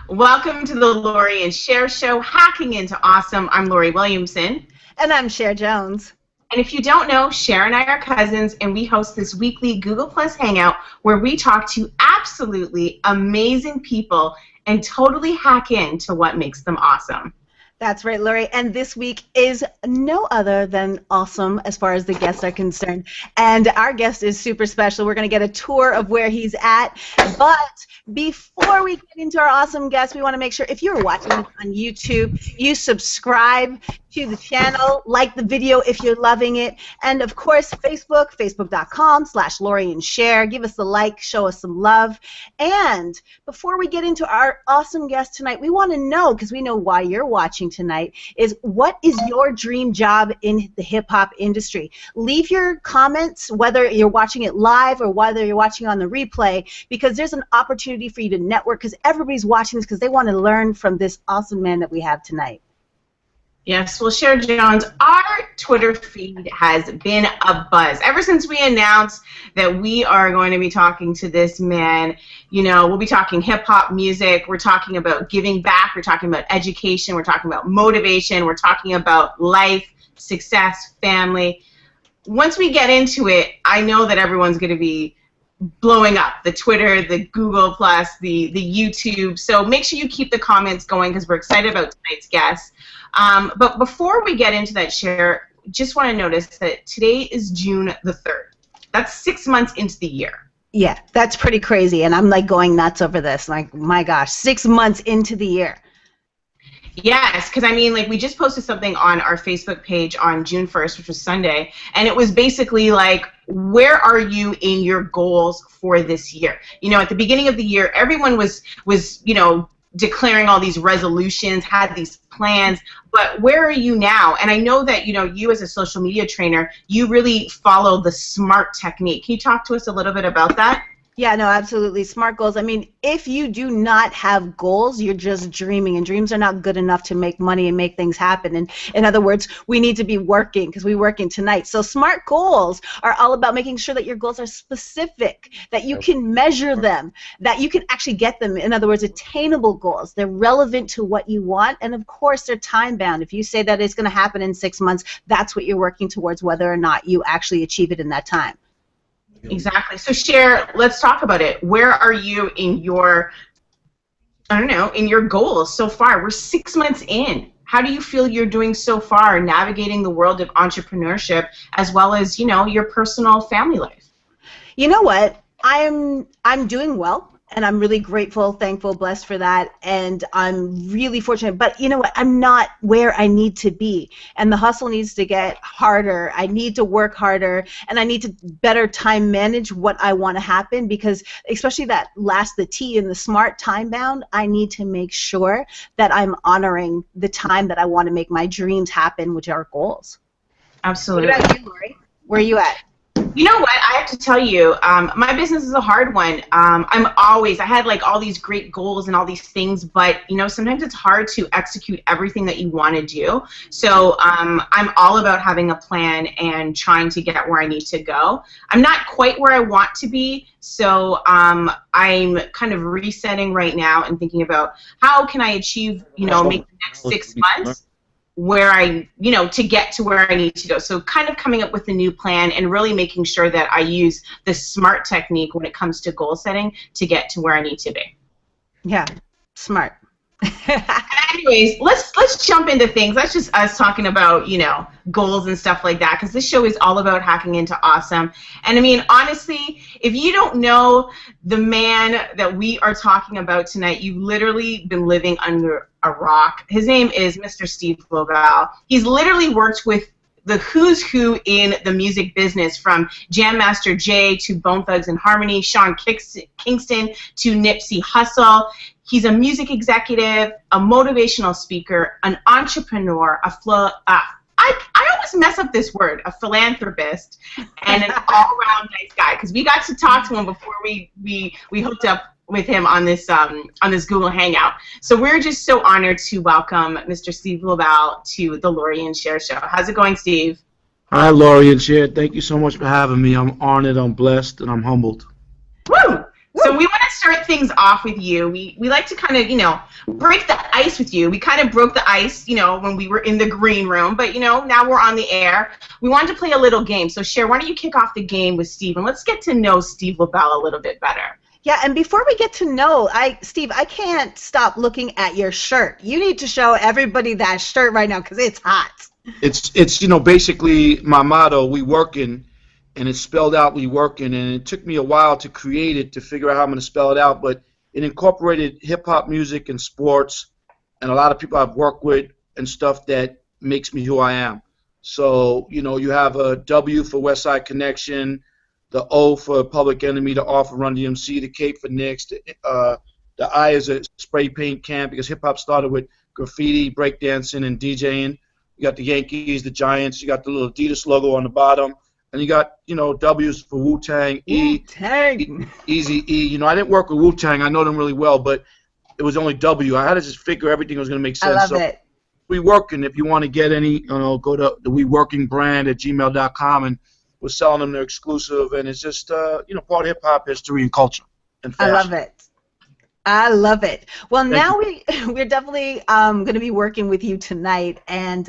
Welcome to the Lori And Cher Show, Hacking into Awesome. I'm Lori Williamson. And I'm Cher Jones. And if you don't know, Cher and I are cousins, and we host this weekly Google Plus Hangout where we talk to absolutely amazing people and totally hack into what makes them awesome. That's right, Lori. And this week is no other than awesome as far as the guests are concerned. And our guest is super special. We're going to get a tour of where he's at. But before we get into our awesome guest, we want to make sure if you're watching this on YouTube, you subscribe to the channel, like the video if you're loving it, and of course Facebook, facebook.com/LoriandCher. Give us a like, show us some love. And before we get into our awesome guest tonight, we want to know, because we know why you're watching tonight, is what is your dream job in the hip-hop industry? Leave your comments, whether you're watching it live or whether you're watching on the replay, because there's an opportunity for you to network, because everybody's watching this because they want to learn from this awesome man that we have tonight. Yes, well, Cher Jones, our Twitter feed has been a buzz. Ever since we announced that we are going to be talking to this man, you know, we'll be talking hip-hop music, we're talking about giving back, we're talking about education, we're talking about motivation, we're talking about life, success, family. Once we get into it, I know that everyone's going to be blowing up, the Twitter, the Google+, the YouTube. So make sure you keep the comments going because we're excited about tonight's guest. But before we get into that, Cher, just want to notice that today is June the 3rd. That's 6 months into the year. Yeah, that's pretty crazy, and I'm like going nuts over this. Like, my gosh, 6 months into the year. Yes, because I mean, like, we just posted something on our Facebook page on June 1st, which was Sunday, and it was basically like, where are you in your goals for this year? You know, at the beginning of the year, everyone was you know, declaring all these resolutions, had these plans, but where are you now? And I know that, you know, you as a social media trainer, you really follow the SMART technique. Can you talk to us a little bit about that? Yeah, no, absolutely. SMART goals. I mean, if you do not have goals, you're just dreaming, and dreams are not good enough to make money and make things happen. And in other words, we need to be working because we're working tonight. So SMART goals are all about making sure that your goals are specific, that you can measure them, that you can actually get them. In other words, attainable goals. They're relevant to what you want, and of course, they're time-bound. If you say that it's going to happen in 6 months, that's what you're working towards, whether or not you actually achieve it in that time. Exactly. So, Cher, let's talk about it. Where are you in your, I don't know, in your goals so far? We're 6 months in. How do you feel you're doing so far navigating the world of entrepreneurship as well as, you know, your personal family life? You know what? I'm doing well. And I'm really grateful, thankful, blessed for that, and I'm really fortunate. But you know what? I'm not where I need to be, and the hustle needs to get harder. I need to work harder, and I need to better time manage what I want to happen, because especially that last, the T in the SMART, time bound, I need to make sure that I'm honoring the time that I want to make my dreams happen, which are goals. Absolutely. What about you, Lori? Where are you at? You know what? I have to tell you, my business is a hard one. I had like all these great goals and all these things, but you know, sometimes it's hard to execute everything that you want to do. So I'm all about having a plan and trying to get where I need to go. I'm not quite where I want to be, so I'm kind of resetting right now and thinking about how can I achieve, you know, make the next 6 months where I, you know, to get to where I need to go. So kind of coming up with a new plan and really making sure that I use the SMART technique when it comes to goal setting to get to where I need to be. Yeah, smart. Anyways, let's jump into things. That's just us talking about, you know, goals and stuff like that, because this show is all about hacking into awesome. And I mean, honestly, if you don't know the man that we are talking about tonight, you've literally been living under a rock. His name is Mr. Steve Lobel. He's literally worked with the who's who in the music business, from Jam Master Jay to Bone Thugs and Harmony, Sean Kingston to Nipsey Hussle. He's a music executive, a motivational speaker, an entrepreneur, I always mess up this word, a philanthropist, and an all-around nice guy, because we got to talk to him before we hooked up with him on this Google Hangout. So we're just so honored to welcome Mr. Steve Lobel to the Lori And Cher Show. How's it going, Steve? Hi, Lori And Cher. Thank you so much for having me. I'm honored, I'm blessed, and I'm humbled. Woo! So we want to to start things off with you. We like to kind of, break the ice with you. We kind of broke the ice, when we were in the green room, but, now we're on the air. We wanted to play a little game. So, Cher, why don't you kick off the game with Steve, and let's get to know Steve Lobel a little bit better. Yeah, and before we get to know, Steve, I can't stop looking at your shirt. You need to show everybody that shirt right now because it's hot. It's basically my motto, we working, and it's spelled out we working, and it took me a while to create it, to figure out how I'm going to spell it out, but it incorporated hip-hop music and sports and a lot of people I've worked with and stuff that makes me who I am. So, you have a W for West Side Connection, the O for Public Enemy, the R for Run DMC, the K for Knicks, the I is a spray paint can because hip-hop started with graffiti, breakdancing, and DJing. You got the Yankees, the Giants, you got the little Adidas logo on the bottom, and you got, W's for Wu-Tang, Wu-Tang. Eazy E. I didn't work with Wu-Tang. I know them really well, but it was only W. I had to just figure everything was going to make sense. I love it. We Working. If you want to get any, go to the We Working brand at gmail.com, and we're selling them their exclusive, and it's just, part of hip-hop history and culture and fashion. I love it. I love it. Well, now we're definitely going to be working with you tonight, and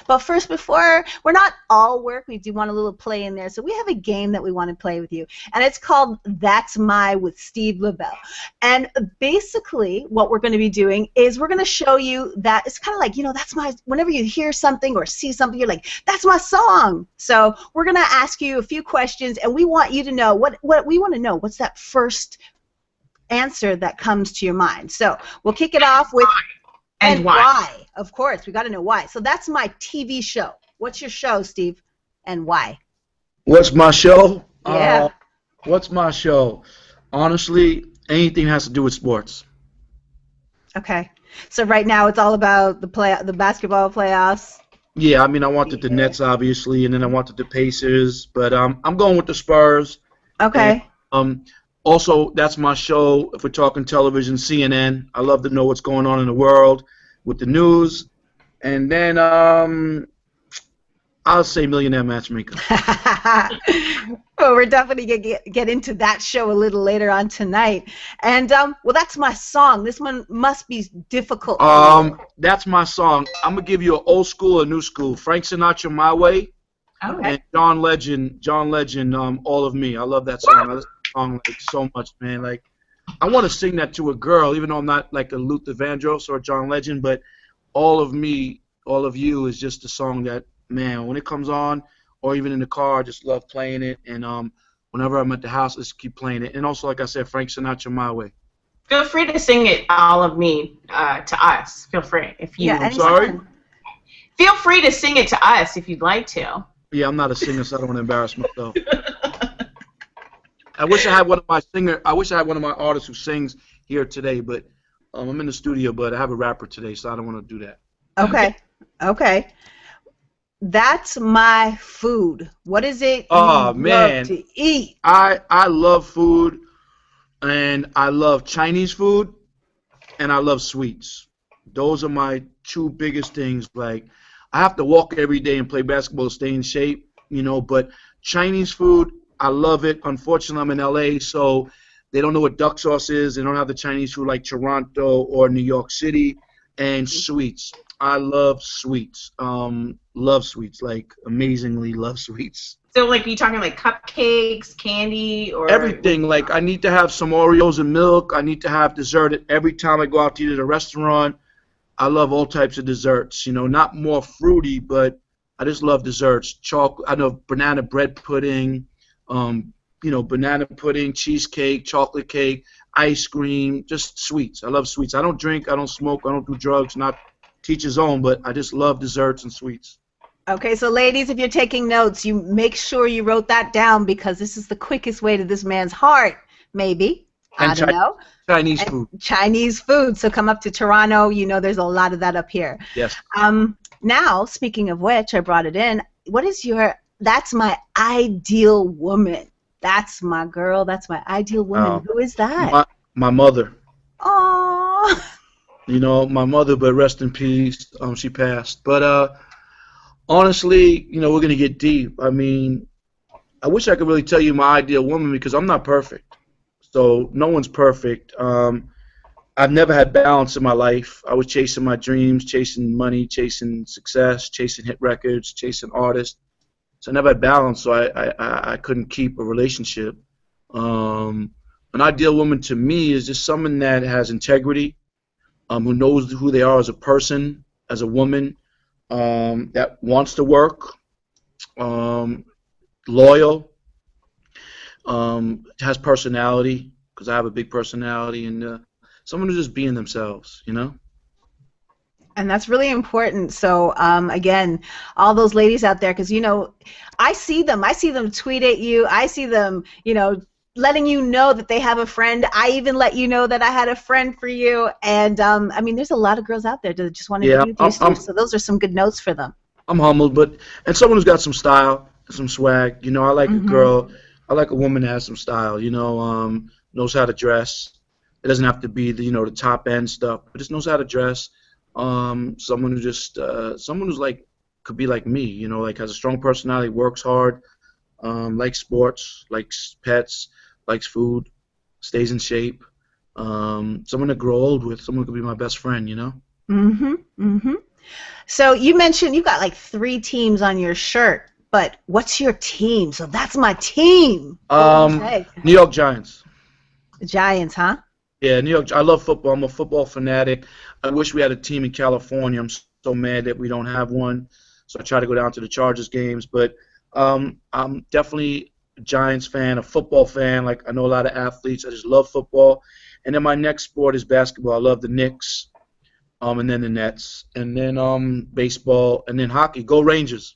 but first, before we're not all work, we do want a little play in there. So we have a game that we want to play with you, and it's called That's My with Steve Lobel. And basically, what we're going to be doing is we're going to show you that it's kind of like that's my. Whenever you hear something or see something, you're like, that's my song. So we're going to ask you a few questions, and we want you to know what we want to know. What's that first answer that comes to your mind? So we'll kick it off with and why. Of course, we got to know why. So that's my TV show. What's your show, Steve, and why? What's my show? Yeah. What's my show? Honestly, anything has to do with sports. Okay. So right now it's all about the basketball playoffs. Yeah, I wanted the Nets obviously, and then I wanted the Pacers, but I'm going with the Spurs. Okay. And, also, that's my show, if we're talking television, CNN. I love to know what's going on in the world with the news. And then I'll say Millionaire Matchmaker. Well, we're definitely going to get into that show a little later on tonight. And, well, that's my song. This one must be difficult. That's my song. I'm going to give you an old school or new school. Frank Sinatra, My Way. Okay. And John Legend, All of Me. I love that song. I listen to that song so much, man. Like, I want to sing that to a girl, even though I'm not like a Luther Vandross or John Legend, but All of Me, All of You is just a song that, man, when it comes on, or even in the car, I just love playing it. And whenever I'm at the house, I just keep playing it. And also, like I said, Frank Sinatra, My Way. Feel free to sing it, All of Me, to us. Feel free if you. Yeah, I'm sorry? Feel free to sing it to us if you'd like to. Yeah, I'm not a singer, so I don't want to embarrass myself. I wish I had one of my artists who sings here today, but I'm in the studio, but I have a rapper today, so I don't want to do that. Okay. Okay. That's my food. What is it you love to eat? I love food, and I love Chinese food, and I love sweets. Those are my two biggest things. Like, I have to walk every day and play basketball to stay in shape, but Chinese food, I love it. Unfortunately, I'm in LA, so they don't know what duck sauce is. They don't have the Chinese food like Toronto or New York City. And sweets. I love sweets. Love sweets, like amazingly love sweets. So, like, are you talking like cupcakes, candy, or everything? Like, I need to have some Oreos and milk. I need to have dessert every time I go out to eat at a restaurant. I love all types of desserts, not more fruity, but I just love desserts. Chocolate, I know banana bread pudding, banana pudding, cheesecake, chocolate cake, ice cream, just sweets. I love sweets. I don't drink, I don't smoke, I don't do drugs, not teach his own, but I just love desserts and sweets. Okay, so ladies, if you're taking notes, you make sure you wrote that down because this is the quickest way to this man's heart, maybe. I don't know. Chinese food. Chinese food. So come up to Toronto. There's a lot of that up here. Yes. Now, speaking of which, I brought it in. What is that's my ideal woman. That's my girl. That's my ideal woman. Who is that? My mother. Aww. My mother, but rest in peace. She passed. But honestly, we're going to get deep. I wish I could really tell you my ideal woman because I'm not perfect. So no one's perfect. I've never had balance in my life. I was chasing my dreams, chasing money, chasing success, chasing hit records, chasing artists. So I never had balance, so I couldn't keep a relationship. An ideal woman to me is just someone that has integrity, who knows who they are as a person, as a woman, that wants to work, loyal, has personality, because I have a big personality, and someone who's just being themselves, you know? And that's really important. So, again, all those ladies out there, because, you know, I see them tweet at you. I see them, you know, letting you know that they have a friend. I even let you know that I had a friend for you. And, I mean, there's a lot of girls out there that just want to do these things. So those are some good notes for them. I'm humbled, and someone who's got some style, some swag. You know, I like a girl. I like a woman that has some style, you know, knows how to dress. It doesn't have to be the, you know, the top end stuff, but just knows how to dress. Someone who just, someone who's like, could be like me, you know, like has a strong personality, works hard, likes sports, likes pets, likes food, stays in shape. Someone to grow old with, someone who could be my best friend, you know? So you mentioned you got like 3 teams on your shirt, but what's your team? So that's my team. New York Giants. Giants, huh? Yeah, New York. I love football. I'm a football fanatic. I wish we had a team in California. I'm so mad that we don't have one. So I try to go down to the Chargers games. But I'm definitely a Giants fan, a football fan. Like, I know a lot of athletes. I just love football. And then my next sport is basketball. I love the Knicks, and then the Nets, and then baseball, and then hockey. Go Rangers.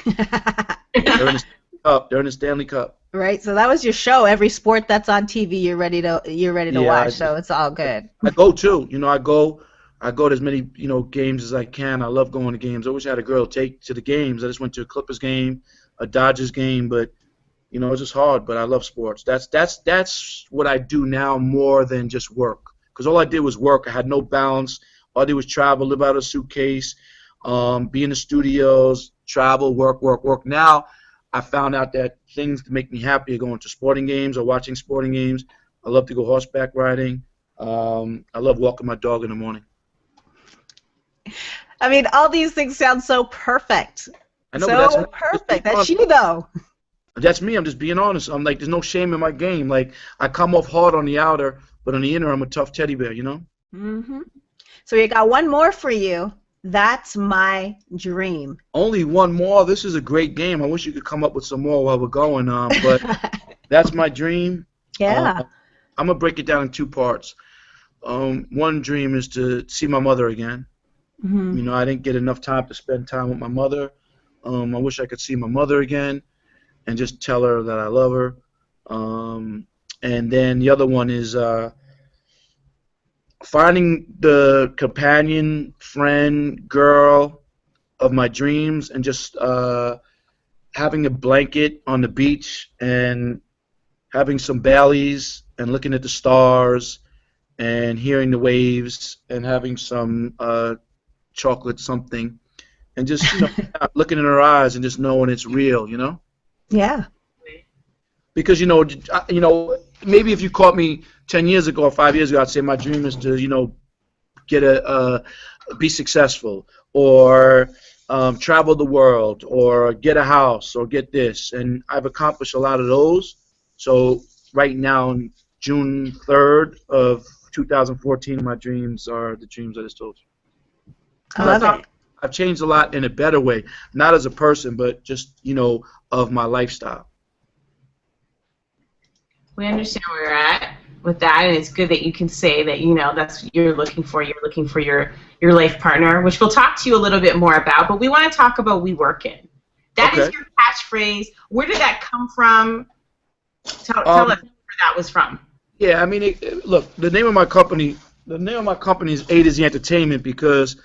They're in the Stanley Cup. Right, so that was your show. Every sport that's on TV, you're ready to watch. So it's all good. I go too. You know, I go to as many, you know, games as I can. I love going to games. I wish I had a girl to take to the games. I just went to a Clippers game, a Dodgers game, but you know, it's just hard. But I love sports. That's what I do now more than just work. Because all I did was work. I had no balance. All I did was travel, live out of a suitcase, be in the studios, travel, work. Now I found out that things that make me happy are going to sporting games or watching sporting games. I love to go horseback riding. I love walking my dog in the morning. I mean, all these things sound so perfect. I know, so perfect. That's you, though. That's me. I'm just being honest. I'm like, there's no shame in my game. Like, I come off hard on the outer, but on the inner, I'm a tough teddy bear, you know? So we got one more for you. That's my dream. Only one more? This is a great game. I wish you could come up with some more while we're going. But that's my dream. Yeah. I'm going to break it down in 2 parts. One dream is to see my mother again. You know, I didn't get enough time to spend time with my mother. I wish I could see my mother again and just tell her that I love her. And then the other one is finding the companion, friend, girl of my dreams, and just having a blanket on the beach and having some Baileys and looking at the stars and hearing the waves and having some chocolate something and just, you know, looking in her eyes and just knowing it's real, you know? Yeah. Because, you know, maybe if you caught me 10 years ago or 5 years ago, I'd say my dream is to, you know, get be successful or travel the world or get a house or get this. And I've accomplished a lot of those. So right now, on June 3rd of 2014, my dreams are the dreams I just told you. I love it. I've changed a lot in a better way, not as a person, but just, you know, of my lifestyle. We understand where you're at with that, and it's good that you can say that, you know, that's what you're looking for. You're looking for your life partner, which we'll talk to you a little bit more about, but we want to talk about We Work In. That is your catchphrase. Where did that come from? Tell us where that was from. Yeah, I mean, look, the name of my company is A2Z Entertainment because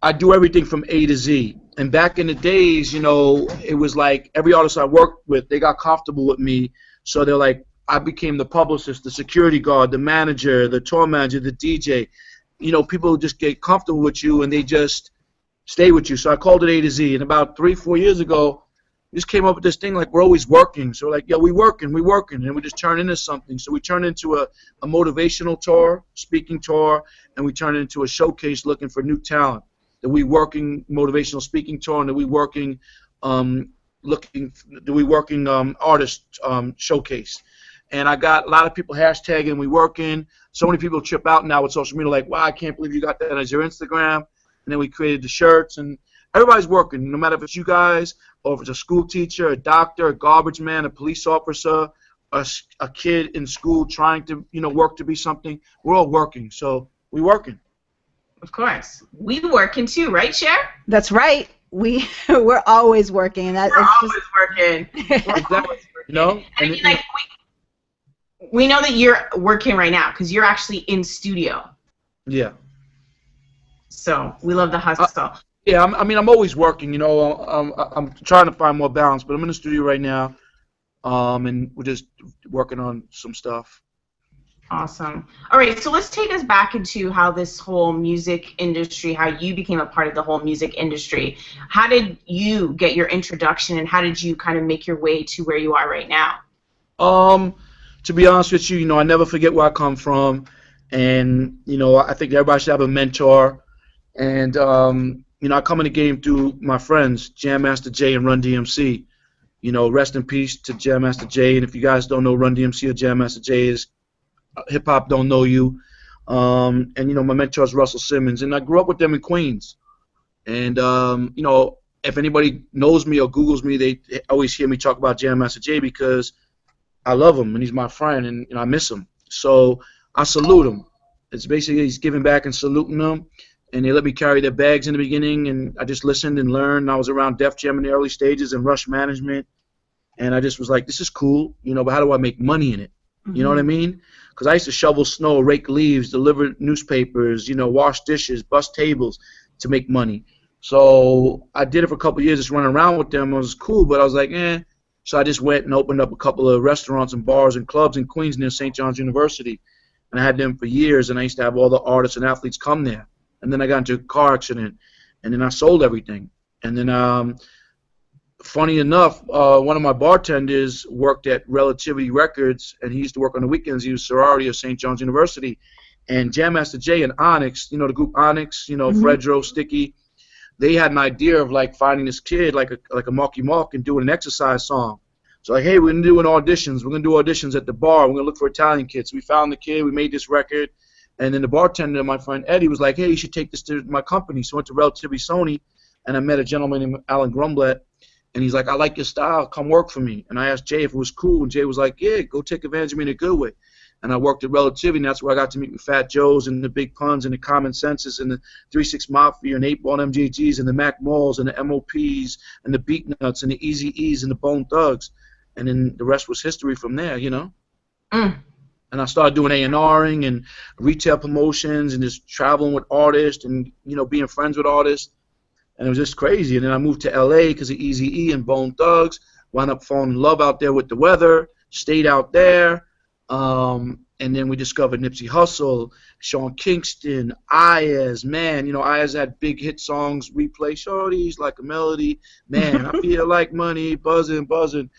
I do everything from A to Z. And back in the days, you know, it was like every artist I worked with, they got comfortable with me. So they're like, I became the publicist, the security guard, the manager, the tour manager, the DJ. You know, people just get comfortable with you and they just stay with you. So I called it A to Z. And about 3-4 years ago, we just came up with this thing like we're always working. So we're like, yeah, we working, and we just turn into something. So we turn into a motivational tour, speaking tour, and we turn it into a showcase looking for new talent. That we working motivational speaking tour, and that we working artist showcase. And I got a lot of people hashtagging we working. So many people trip out now with social media like, wow, I can't believe you got that as your Instagram. And then we created the shirts, and everybody's working, no matter if it's you guys or if it's a school teacher, a doctor, a garbage man, a police officer, a kid in school trying to, work to be something. We're all working, so we working. Of course. We working too, right, Cher? That's right. We're always working. We're always working. Exactly. I mean, like, we know that you're working right now because you're actually in studio. Yeah. So we love the hustle. Yeah, I'm always working. I'm trying to find more balance, but I'm in the studio right now, and we're just working on some stuff. Awesome. All right, so let's take us back into how this whole music industry, how you became a part of the whole music industry. How did you get your introduction, and how did you kind of make your way to where you are right now? To be honest with you, I never forget where I come from, and I think everybody should have a mentor. And I come in the game through my friends, Jam Master Jay and Run DMC. Rest in peace to Jam Master Jay. And if you guys don't know Run DMC or Jam Master Jay, is hip hop don't know you. And my mentor is Russell Simmons, and I grew up with them in Queens. And if anybody knows me or Googles me, they always hear me talk about Jam Master Jay because I love him and he's my friend, and I miss him. So I salute him. It's basically he's giving back and saluting them. And they let me carry their bags in the beginning, and I just listened and learned. I was around Def Jam in the early stages and Rush Management, and I just was like, this is cool, but how do I make money in it? You know what I mean? Because I used to shovel snow, rake leaves, deliver newspapers, wash dishes, bust tables to make money. So I did it for a couple of years, just running around with them. It was cool, but I was like, eh. So I just went and opened up a couple of restaurants and bars and clubs in Queens near St. John's University, and I had them for years, and I used to have all the artists and athletes come there. And then I got into a car accident, and then I sold everything. And then, funny enough, one of my bartenders worked at Relativity Records, and he used to work on the weekends. He was sorority of St. John's University. And Jam Master Jay and Onyx, the group Onyx, Fredro, Sticky, they had an idea of like finding this kid like a Marky Mark and doing an exercise song. So like, hey, we're gonna do auditions. We're gonna do auditions at the bar. We're gonna look for Italian kids. We found the kid. We made this record. And then the bartender, my friend Eddie, was like, hey, you should take this to my company. So I went to Relativity Sony, and I met a gentleman named Alan Grumblet, and he's like, I like your style. Come work for me. And I asked Jay if it was cool, and Jay was like, yeah, go take advantage of me in a good way. And I worked at Relativity, and that's where I got to meet with Fat Joes and the Big Puns and the Common Senses and the Six Mafia and 8-Ball MJGs and the Mac Malls and the MOPs and the Beatnuts and the Eazy E's and the Bone Thugs. And then the rest was history from there, And I started doing A&Ring and retail promotions and just traveling with artists and, being friends with artists. And it was just crazy. And then I moved to L.A. because of Eazy E and Bone Thugs. Wound up falling in love out there with the weather. Stayed out there. And then we discovered Nipsey Hussle, Sean Kingston, Iyaaz. Man, Iyaaz had big hit songs. Replay Shorties Like a Melody. Man, I feel like money. Buzzing, buzzing.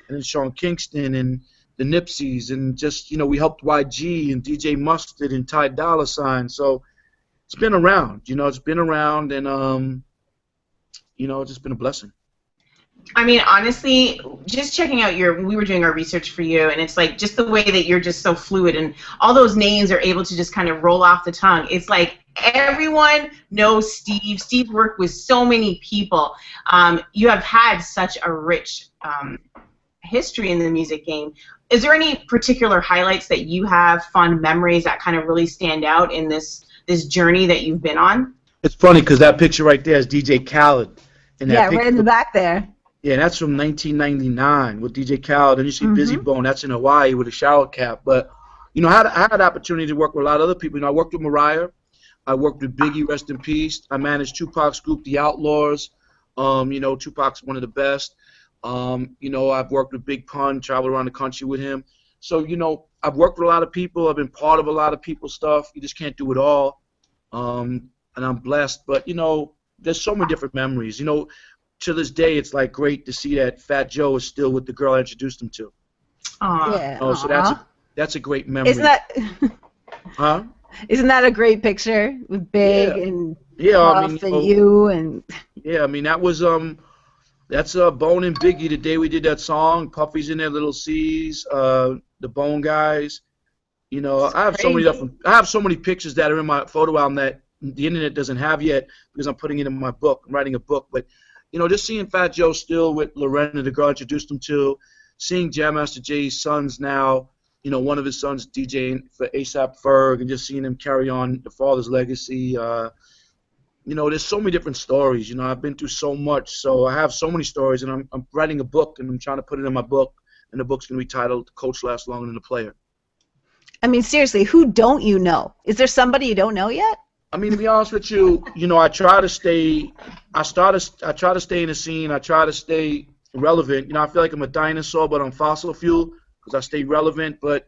And then Sean Kingston and the Nipseys, and just, we helped YG and DJ Mustard and Ty Dolla $ign. So it's been around, it's been around, and, it's just been a blessing. I mean, honestly, just checking out we were doing our research for you, and it's like just the way that you're just so fluid, and all those names are able to just kind of roll off the tongue. It's like everyone knows Steve. Steve worked with so many people. You have had such a rich history in the music game. Is there any particular highlights that you have, fond memories that kind of really stand out in this journey that you've been on? It's funny because that picture right there is DJ Khaled. Right in the back there. Yeah, that's from 1999 with DJ Khaled. And you see Busy Bone, that's in Hawaii with a shower cap. But, I had the opportunity to work with a lot of other people. I worked with Mariah. I worked with Biggie, rest in peace. I managed Tupac's group, the Outlawz. Tupac's one of the best. I've worked with Big Pun, traveled around the country with him. So, I've worked with a lot of people. I've been part of a lot of people's stuff. You just can't do it all. And I'm blessed. But, there's so many different memories. to this day, it's like great to see that Fat Joe is still with the girl I introduced him to. Aw. Oh, so that's a great memory. Isn't that? Huh? Isn't that a great picture with Big and Puff and you and? Yeah, I mean that was that's Bone and Biggie the day we did that song. Puffy's in there, Little C's, the Bone guys. You know, I have so many pictures that are in my photo album that the internet doesn't have yet because I'm putting it in my book. I'm writing a book, but you know, just seeing Fat Joe still with Lorena, the girl I introduced him to, seeing Jam Master Jay's sons now, you know, one of his sons DJing for A$AP Ferg, and just seeing him carry on the father's legacy. You know, there's so many different stories. You know, I've been through so much, so I have so many stories, and I'm writing a book, and I'm trying to put it in my book, and the book's going to be titled "Coach Lasts Longer Than the Player." I mean, seriously, who don't you know? Is there somebody you don't know yet? I mean, to be honest with you, you know, I try to stay in the scene. I try to stay relevant. You know, I feel like I'm a dinosaur, but I'm fossil fuel because I stay relevant. But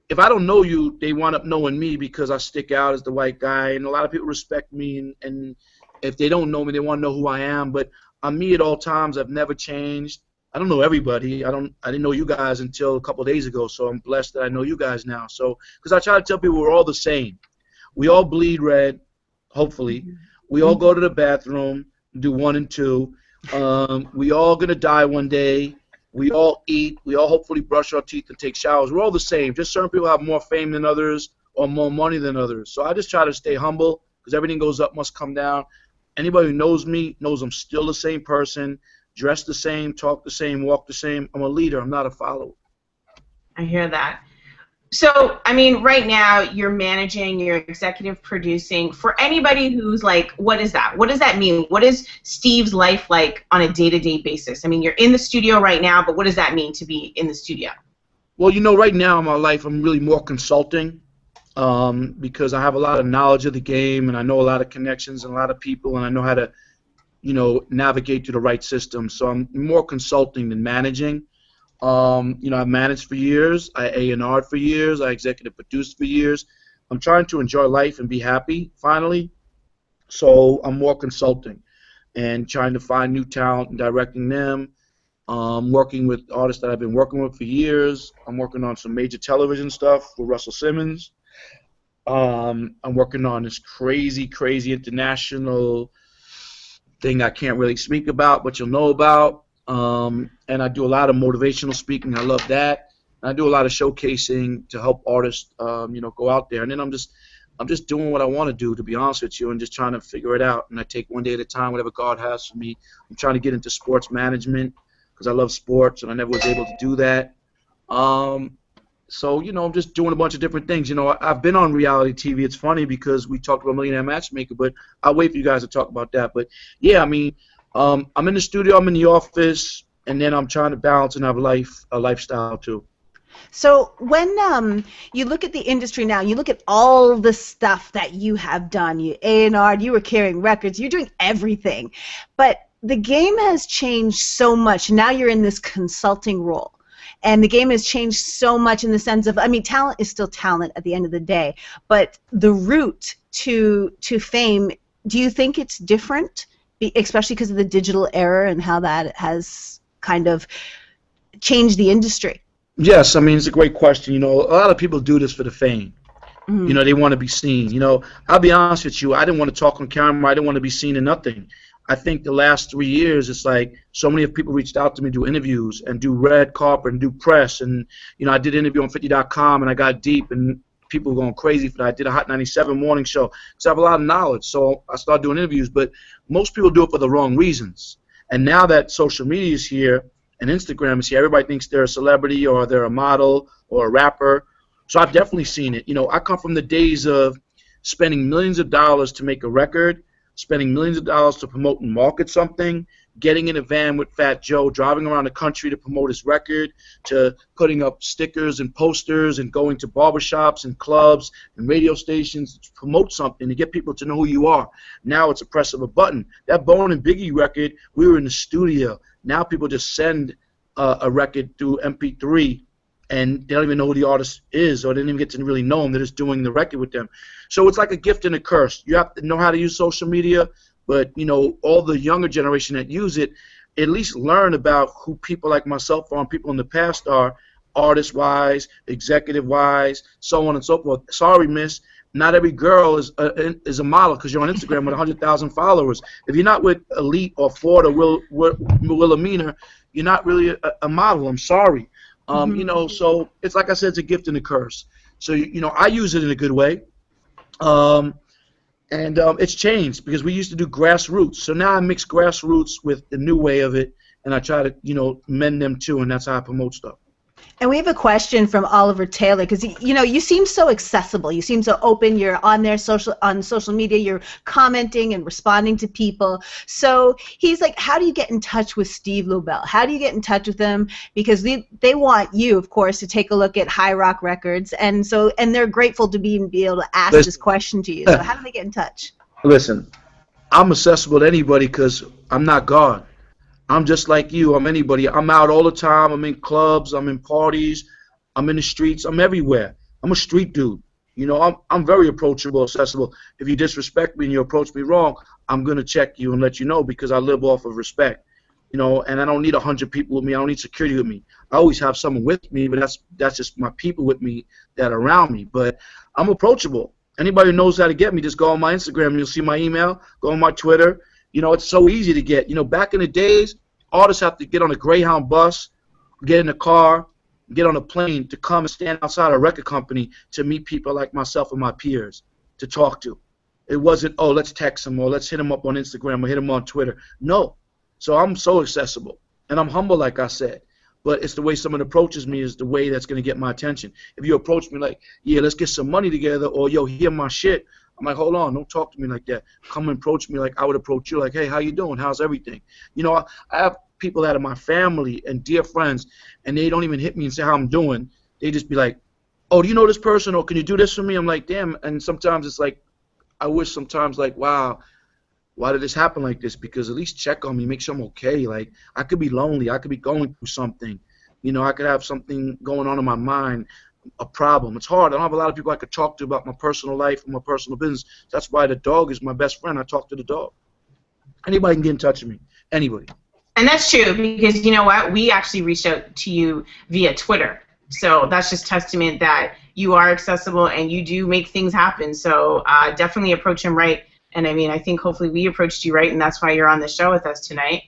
if I don't know you, they wind up knowing me because I stick out as the white guy, and a lot of people respect me. And if they don't know me, they want to know who I am. But I'm me at all times. I've never changed. I don't know everybody. I didn't know you guys until a couple of days ago. So I'm blessed that I know you guys now. So because I try to tell people we're all the same. We all bleed red, hopefully. We all go to the bathroom, do 1 and 2. We all gonna die one day. We all eat. We all hopefully brush our teeth and take showers. We're all the same. Just certain people have more fame than others or more money than others. So I just try to stay humble because everything goes up must come down. Anybody who knows me knows I'm still the same person, dress the same, talk the same, walk the same. I'm a leader. I'm not a follower. I hear that. So, I mean, right now you're managing, you're executive producing. For anybody who's like, what is that? What does that mean? What is Steve's life like on a day-to-day basis? I mean, you're in the studio right now, but what does that mean to be in the studio? Well, you know, right now in my life, I'm really more consulting because I have a lot of knowledge of the game, and I know a lot of connections and a lot of people, and I know how to, you know, navigate through the right system. So I'm more consulting than managing. You know, I've managed for years, I A&R'd for years, I executive produced for years. I'm trying to enjoy life and be happy, finally. So I'm more consulting and trying to find new talent and directing them. Working with artists that I've been working with for years. I'm working on some major television stuff with Russell Simmons. I'm working on this crazy international thing I can't really speak about, but you'll know about. And I do a lot of motivational speaking. I love that. And I do a lot of showcasing to help artists, you know, go out there. And then I'm just doing what I want to do, to be honest with you, and just trying to figure it out. And I take one day at a time, whatever God has for me. I'm trying to get into sports management because I love sports, and I never was able to do that. So, you know, I'm just doing a bunch of different things. You know, I've been on reality TV. It's funny because we talked about Millionaire Matchmaker, but I'll wait for you guys to talk about that. But, yeah, I mean, I'm in the studio, I'm in the office, and then I'm trying to balance and have a lifestyle too. So when you look at the industry now, you look at all the stuff that you have done. You A&R'd, you were carrying records, you're doing everything. But the game has changed so much. Now you're in this consulting role. And the game has changed so much in the sense of, I mean, talent is still talent at the end of the day. But the route to fame, do you think it's different? Especially because of the digital era and how that has kind of changed the industry? Yes, I mean, it's a great question. You know, a lot of people do this for the fame. You know, they want to be seen. You know, I'll be honest with you, I didn't want to talk on camera. I didn't want to be seen in nothing. I think the last 3 years, it's like so many people reached out to me to do interviews and do red carpet and do press. And, you know, I did an interview on 50.com and I got deep and people were going crazy for that. I did a Hot 97 morning show because I have a lot of knowledge. So I started doing interviews, but most people do it for the wrong reasons. And now that social media is here and Instagram is here, everybody thinks they're a celebrity or they're a model or a rapper. So I've definitely seen it. You know, I come from the days of spending millions of dollars to make a record, spending millions of dollars to promote and market something, getting in a van with Fat Joe, driving around the country to promote his record, to putting up stickers and posters and going to barbershops and clubs and radio stations to promote something, to get people to know who you are. Now it's a press of a button. That Bone and Biggie record, we were in the studio. Now people just send a record through MP3 and they don't even know who the artist is, or they didn't even get to really know him. They're just doing the record with them. So it's like a gift and a curse. You have to know how to use social media, but all the younger generation that use it at least learn about who people like myself are and people in the past are, artist-wise, executive-wise, so on and so forth. Sorry, miss, not every girl is a model because you're on Instagram with 100,000 followers. If you're not with Elite or Ford or Wilhelmina, you're not really a model. I'm sorry. So it's like I said, it's a gift and a curse. So, I use it in a good way. It's changed because we used to do grassroots. So now I mix grassroots with the new way of it, and I try to, mend them too, and that's how I promote stuff. And we have a question from Oliver Taylor because you seem so accessible. You seem so open. You're on there on social media. You're commenting and responding to people. So he's like, how do you get in touch with Steve Lobel? How do you get in touch with them? Because they want you, of course, to take a look at High Rock Records, and they're grateful to be able to ask this question to you. So how do they get in touch? Listen, I'm accessible to anybody because I'm not God. I'm just like you. I'm anybody. I'm out all the time. I'm in clubs. I'm in parties. I'm in the streets. I'm everywhere. I'm a street dude. I'm very approachable, accessible. If you disrespect me and you approach me wrong, I'm going to check you and let you know because I live off of respect. And I don't need 100 people with me. I don't need security with me. I always have someone with me, but that's just my people with me that are around me. But I'm approachable. Anybody who knows how to get me, just go on my Instagram and you'll see my email. Go on my Twitter. It's so easy to get. Back in the days, artists have to get on a Greyhound bus, get in a car, get on a plane to come and stand outside a record company to meet people like myself and my peers to talk to. It wasn't, oh, let's text them or let's hit them up on Instagram or hit them on Twitter. No. So I'm so accessible. And I'm humble, like I said. But it's the way someone approaches me is the way that's going to get my attention. If you approach me like, yeah, let's get some money together, or, yo, hear my shit, I'm like, hold on, don't talk to me like that. Come and approach me like I would approach you, like, hey, how you doing? How's everything? I have people that are my family and dear friends, and they don't even hit me and say how I'm doing. They just be like, oh, do you know this person, or can you do this for me? I'm like, damn. And sometimes it's like, I wish sometimes, like, wow, why did this happen like this? Because at least check on me, make sure I'm okay. Like, I could be lonely. I could be going through something. I could have something going on in my mind, a problem. It's hard. I don't have a lot of people I could talk to about my personal life and my personal business. That's why the dog is my best friend. I talk to the dog. Anybody can get in touch with me. Anybody. And that's true because you know what? We actually reached out to you via Twitter. So that's just testament that you are accessible and you do make things happen. So definitely approach him right. And I mean, I think hopefully we approached you right, and that's why you're on the show with us tonight.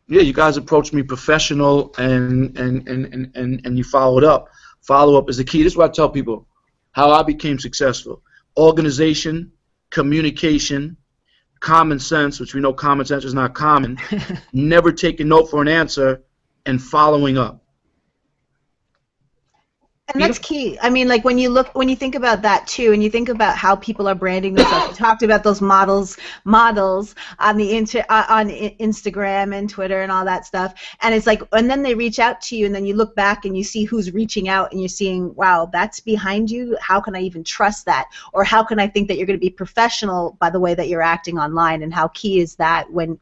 Yeah, you guys approached me professional and you followed up. Follow-up is the key. This is what I tell people, how I became successful. Organization, communication, common sense, which we know common sense is not common, never taking no for an answer, and following up. And that's key. I mean, like when you think about that too, and you think about how people are branding themselves. We talked about those models on the on Instagram and Twitter and all that stuff. And it's like, and then they reach out to you, and then you look back and you see who's reaching out, and you're seeing, wow, that's behind you. How can I even trust that? Or how can I think that you're going to be professional by the way that you're acting online? And how key is that when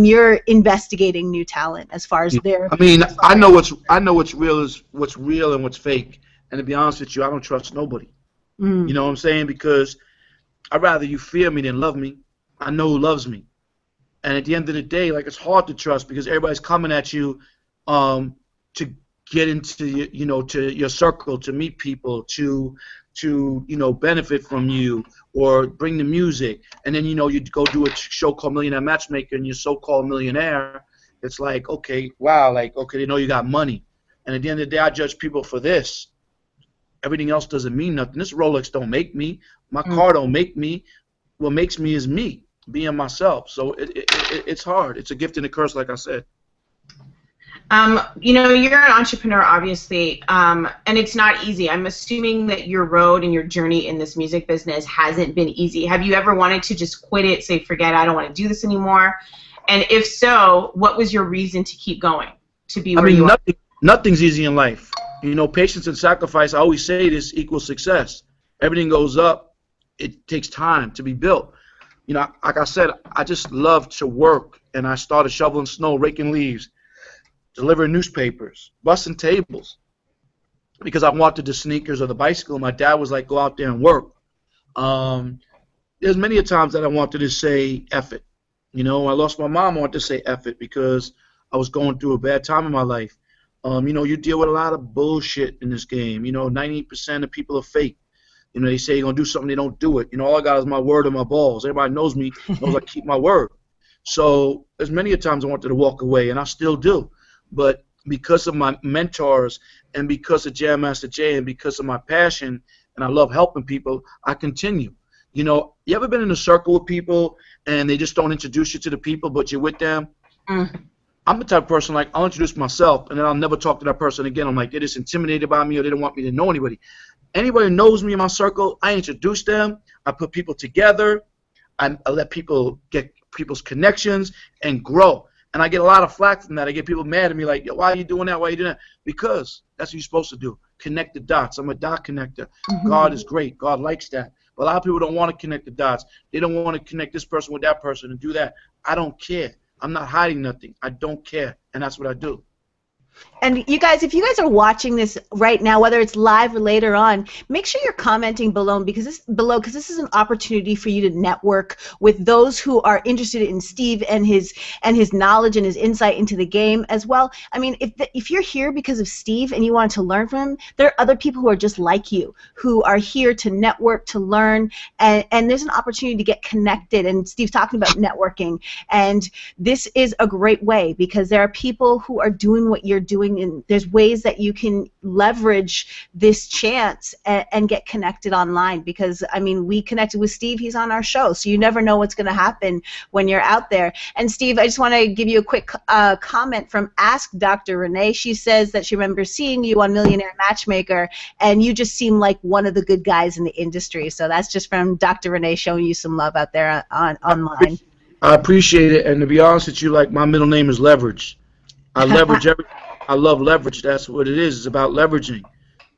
you're investigating new talent as far as their? I mean, I know what's real and what's fake. And to be honest with you, I don't trust nobody. You know what I'm saying? Because I'd rather you fear me than love me. I know who loves me. And at the end of the day, like, it's hard to trust because everybody's coming at you to get into to your circle, to meet people, to benefit from you or bring the music. And then you go do a show called Millionaire Matchmaker and you're so-called millionaire. It's like, okay, wow, like, okay, they know you got money. And at the end of the day, I judge people for this. Everything else doesn't mean nothing. This Rolex don't make me. My car don't make me. What makes me is me, being myself. So it's hard. It's a gift and a curse, like I said. You're an entrepreneur, obviously, and it's not easy. I'm assuming that your road and your journey in this music business hasn't been easy. Have you ever wanted to just quit it, say, forget it, I don't want to do this anymore? And if so, what was your reason to keep going, to be where you are? Nothing's easy in life. Patience and sacrifice, I always say this, equals success. Everything goes up. It takes time to be built. Like I said, I just love to work, and I started shoveling snow, raking leaves, delivering newspapers, busting tables, because I wanted the sneakers or the bicycle. My dad was like, go out there and work. There's many a times that I wanted to say, F it. You know, I lost my mom. I want to say F it because I was going through a bad time in my life. You know, you deal with a lot of bullshit in this game. You know, 90% of people are fake. You know, they say you're going to do something, they don't do it. You know, all I got is my word and my balls. Everybody knows me, knows I keep my word. So there's many a times I wanted to walk away, and I still do. But because of my mentors and because of Jam Master Jay and because of my passion, and I love helping people, I continue. You know, you ever been in a circle with people and they just don't introduce you to the people, but you're with them? Mm. I'm the type of person, like, I'll introduce myself, and then I'll never talk to that person again. I'm like, they're just intimidated by me or they don't want me to know anybody. Anybody who knows me in my circle, I introduce them. I put people together. I let people get people's connections and grow. And I get a lot of flack from that. I get people mad at me like, yo, why are you doing that? Why are you doing that? Because that's what you're supposed to do. Connect the dots. I'm a dot connector. God is great. God likes that. But a lot of people don't want to connect the dots. They don't want to connect this person with that person and do that. I don't care. I'm not hiding nothing. I don't care. And that's what I do. And you guys, if you guys are watching this right now, whether it's live or later on, make sure you're commenting below because this is an opportunity for you to network with those who are interested in Steve and his knowledge and his insight into the game as well. I mean, if you're here because of Steve and you want to learn from him, there are other people who are just like you who are here to network, to learn, and there's an opportunity to get connected. And Steve's talking about networking, and this is a great way because there are people who are doing what you're doing. And there's ways that you can leverage this chance and get connected online because, I mean, we connected with Steve. He's on our show, so you never know what's going to happen when you're out there. And, Steve, I just want to give you a quick comment from Ask Dr. Renee. She says that she remembers seeing you on Millionaire Matchmaker, and you just seem like one of the good guys in the industry. So that's just from Dr. Renee showing you some love out there online. I appreciate it, and to be honest with you, like, my middle name is Leverage. I leverage everything. I love leverage. That's what it is. It's about leveraging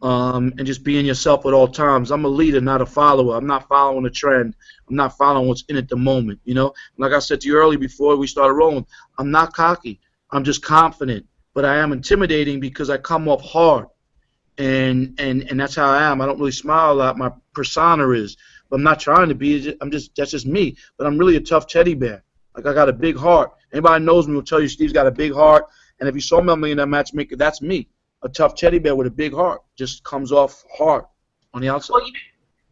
and just being yourself at all times. I'm a leader, not a follower. I'm not following a trend. I'm not following what's in at the moment. You know, like I said to you earlier before we started rolling, I'm not cocky. I'm just confident, but I am intimidating because I come off hard, and that's how I am. I don't really smile a lot. My persona is, but I'm not trying to be. That's just me. But I'm really a tough teddy bear. Like, I got a big heart. Anybody knows me will tell you Steve's got a big heart. And if you saw me on Millionaire Matchmaker, that's me. A tough teddy bear with a big heart. Just comes off hard on the outside. Well,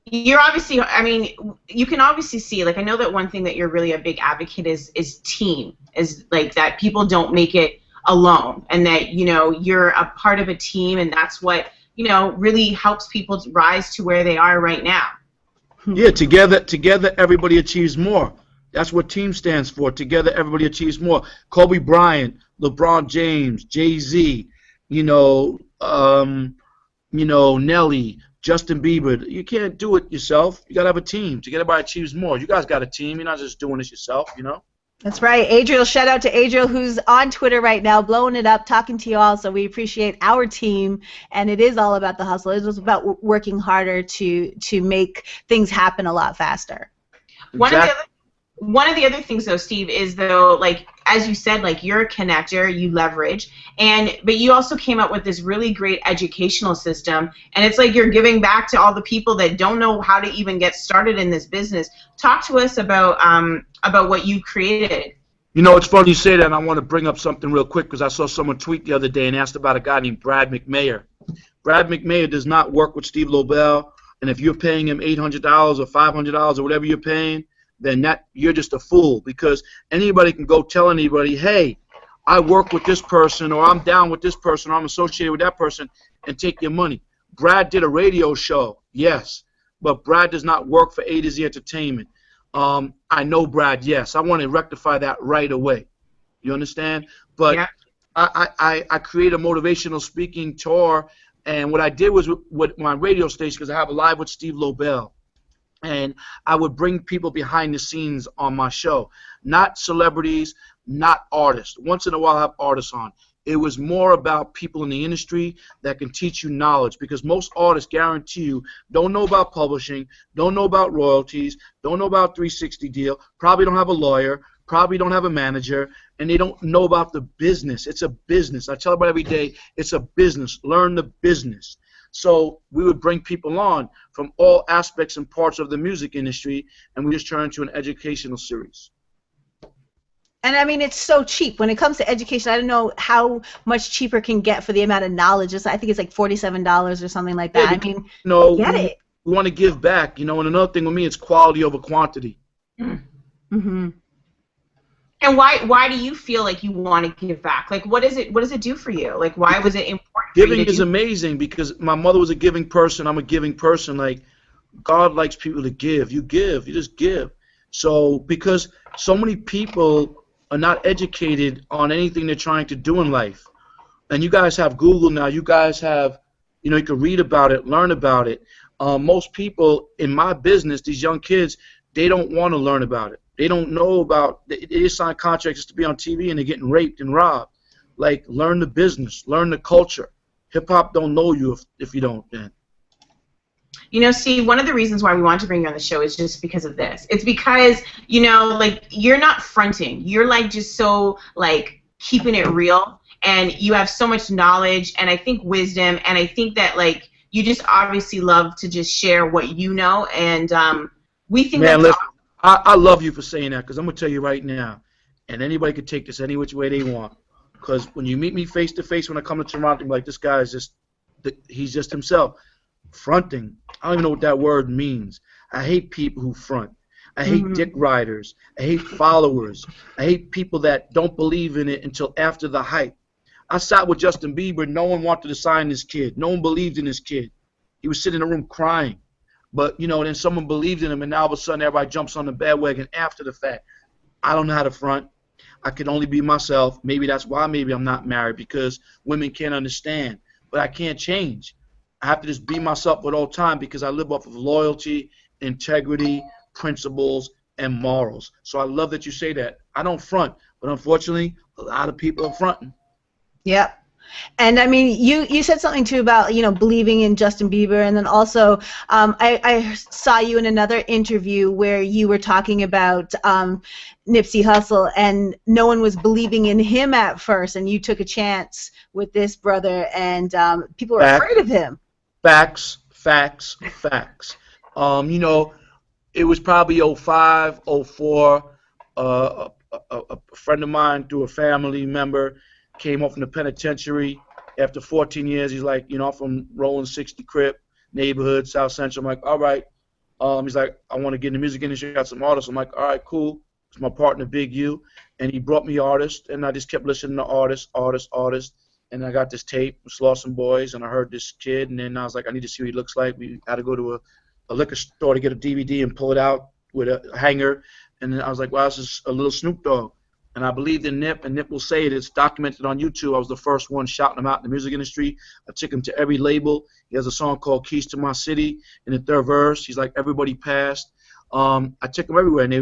you're obviously, I mean, you can obviously see, like, I know that one thing that you're really a big advocate is team, is like that people don't make it alone, and that, you know, you're a part of a team, and that's what, you know, really helps people rise to where they are right now. Yeah, together everybody achieves more. That's what team stands for. Together everybody achieves more. Kobe Bryant, LeBron James, Jay-Z, Nelly, Justin Bieber. You can't do it yourself. You got to have a team. Together everybody achieves more. You guys got a team. You're not just doing this yourself, you know? That's right. Adriel, shout out to Adriel, who's on Twitter right now, blowing it up, talking to you all. So we appreciate our team, and it is all about the hustle. It was about working harder to make things happen a lot faster. Exactly. One of the other things, though, Steve, is, though, like, as you said, like, you're a connector, you leverage, but you also came up with this really great educational system, and it's like you're giving back to all the people that don't know how to even get started in this business. Talk to us about what you created. You know, it's funny you say that, and I want to bring up something real quick because I saw someone tweet the other day and asked about a guy named Brad McMayer. Brad McMayer does not work with Steve Lobel, and if you're paying him $800 or $500 or whatever you're paying, then you're just a fool, because anybody can go tell anybody, hey, I work with this person, or I'm down with this person, or I'm associated with that person, and take your money. Brad did a radio show, yes, but Brad does not work for A to Z Entertainment. I know Brad, yes. I want to rectify that right away. You understand? But yeah. I create a motivational speaking tour, and what I did was with my radio station, because I have a Live with Steve Lobel. And I would bring people behind the scenes on my show, not celebrities, not artists. Once in a while I have artists on. It was more about people in the industry that can teach you knowledge, because most artists, guarantee you, don't know about publishing, don't know about royalties, don't know about 360 deal, probably don't have a lawyer, probably don't have a manager, and they don't know about the business. It's a business. I tell everybody every day, it's a business. Learn the business. So we would bring people on from all aspects and parts of the music industry, and we just turn into an educational series. And I mean, it's so cheap. When it comes to education, I don't know how much cheaper can get for the amount of knowledge. I think it's like $47 or something like that. Yeah, I mean, get we, it. we want to give back, and another thing with me, it's quality over quantity. Mm-hmm. And why do you feel like you want to give back? Like, what does it do for you? Like, why was it important for you to Giving is do? amazing because my mother was a giving person. I'm a giving person. Like, God likes people to give. You give. You just give. So because so many people are not educated on anything they're trying to do in life. And you guys have Google now. You guys have, you can read about it, learn about it. Most people in my business, these young kids, they don't want to learn about it. They don't know about, they just sign contracts just to be on TV and they're getting raped and robbed. Like, learn the business, learn the culture. Hip-hop don't know you if you don't, then. See, one of the reasons why we want to bring you on the show is just because of this. It's because, like, you're not fronting. You're, like, just so, like, keeping it real. And you have so much knowledge and I think wisdom. And I think that, like, you just obviously love to just share what you know. And we think Man, that's listen, I love you for saying that because I'm going to tell you right now, and anybody could take this any which way they want. Because when you meet me face to face when I come to Toronto, I'm like, this guy is just, he's just himself. Fronting, I don't even know what that word means. I hate people who front. I hate dick riders. I hate followers. I hate people that don't believe in it until after the hype. I sat with Justin Bieber. No one wanted to sign this kid. No one believed in this kid. He was sitting in a room crying. But, then someone believed in him, and now all of a sudden everybody jumps on the bandwagon after the fact. I don't know how to front. I can only be myself. Maybe that's why maybe I'm not married, because women can't understand. But I can't change. I have to just be myself at all time because I live off of loyalty, integrity, principles, and morals. So I love that you say that. I don't front, but unfortunately, a lot of people are fronting. Yep. And I mean, you said something too about believing in Justin Bieber, and then also I saw you in another interview where you were talking about Nipsey Hussle, and no one was believing in him at first, and you took a chance with this brother, and people were afraid of him. Facts. It was probably 05, 04. A friend of mine, through a family member, came up from the penitentiary after 14 years. He's like, I'm from Rolling 60 Crip neighborhood, South Central. I'm like, all right. He's like, I want to get in the music industry. Got some artists. I'm like, all right, cool. It's my partner, Big U, and he brought me artists, and I just kept listening to artists. And I got this tape with Slauson Boys, and I heard this kid, and then I was like, I need to see what he looks like. We had to go to a liquor store to get a DVD and pull it out with a hanger. And then I was like, wow, this is a little Snoop Dogg. And I believed in Nip, and Nip will say it. It's documented on YouTube. I was the first one shouting him out in the music industry. I took him to every label. He has a song called Keys to My City. In the third verse, he's like, everybody passed. I took him everywhere, and they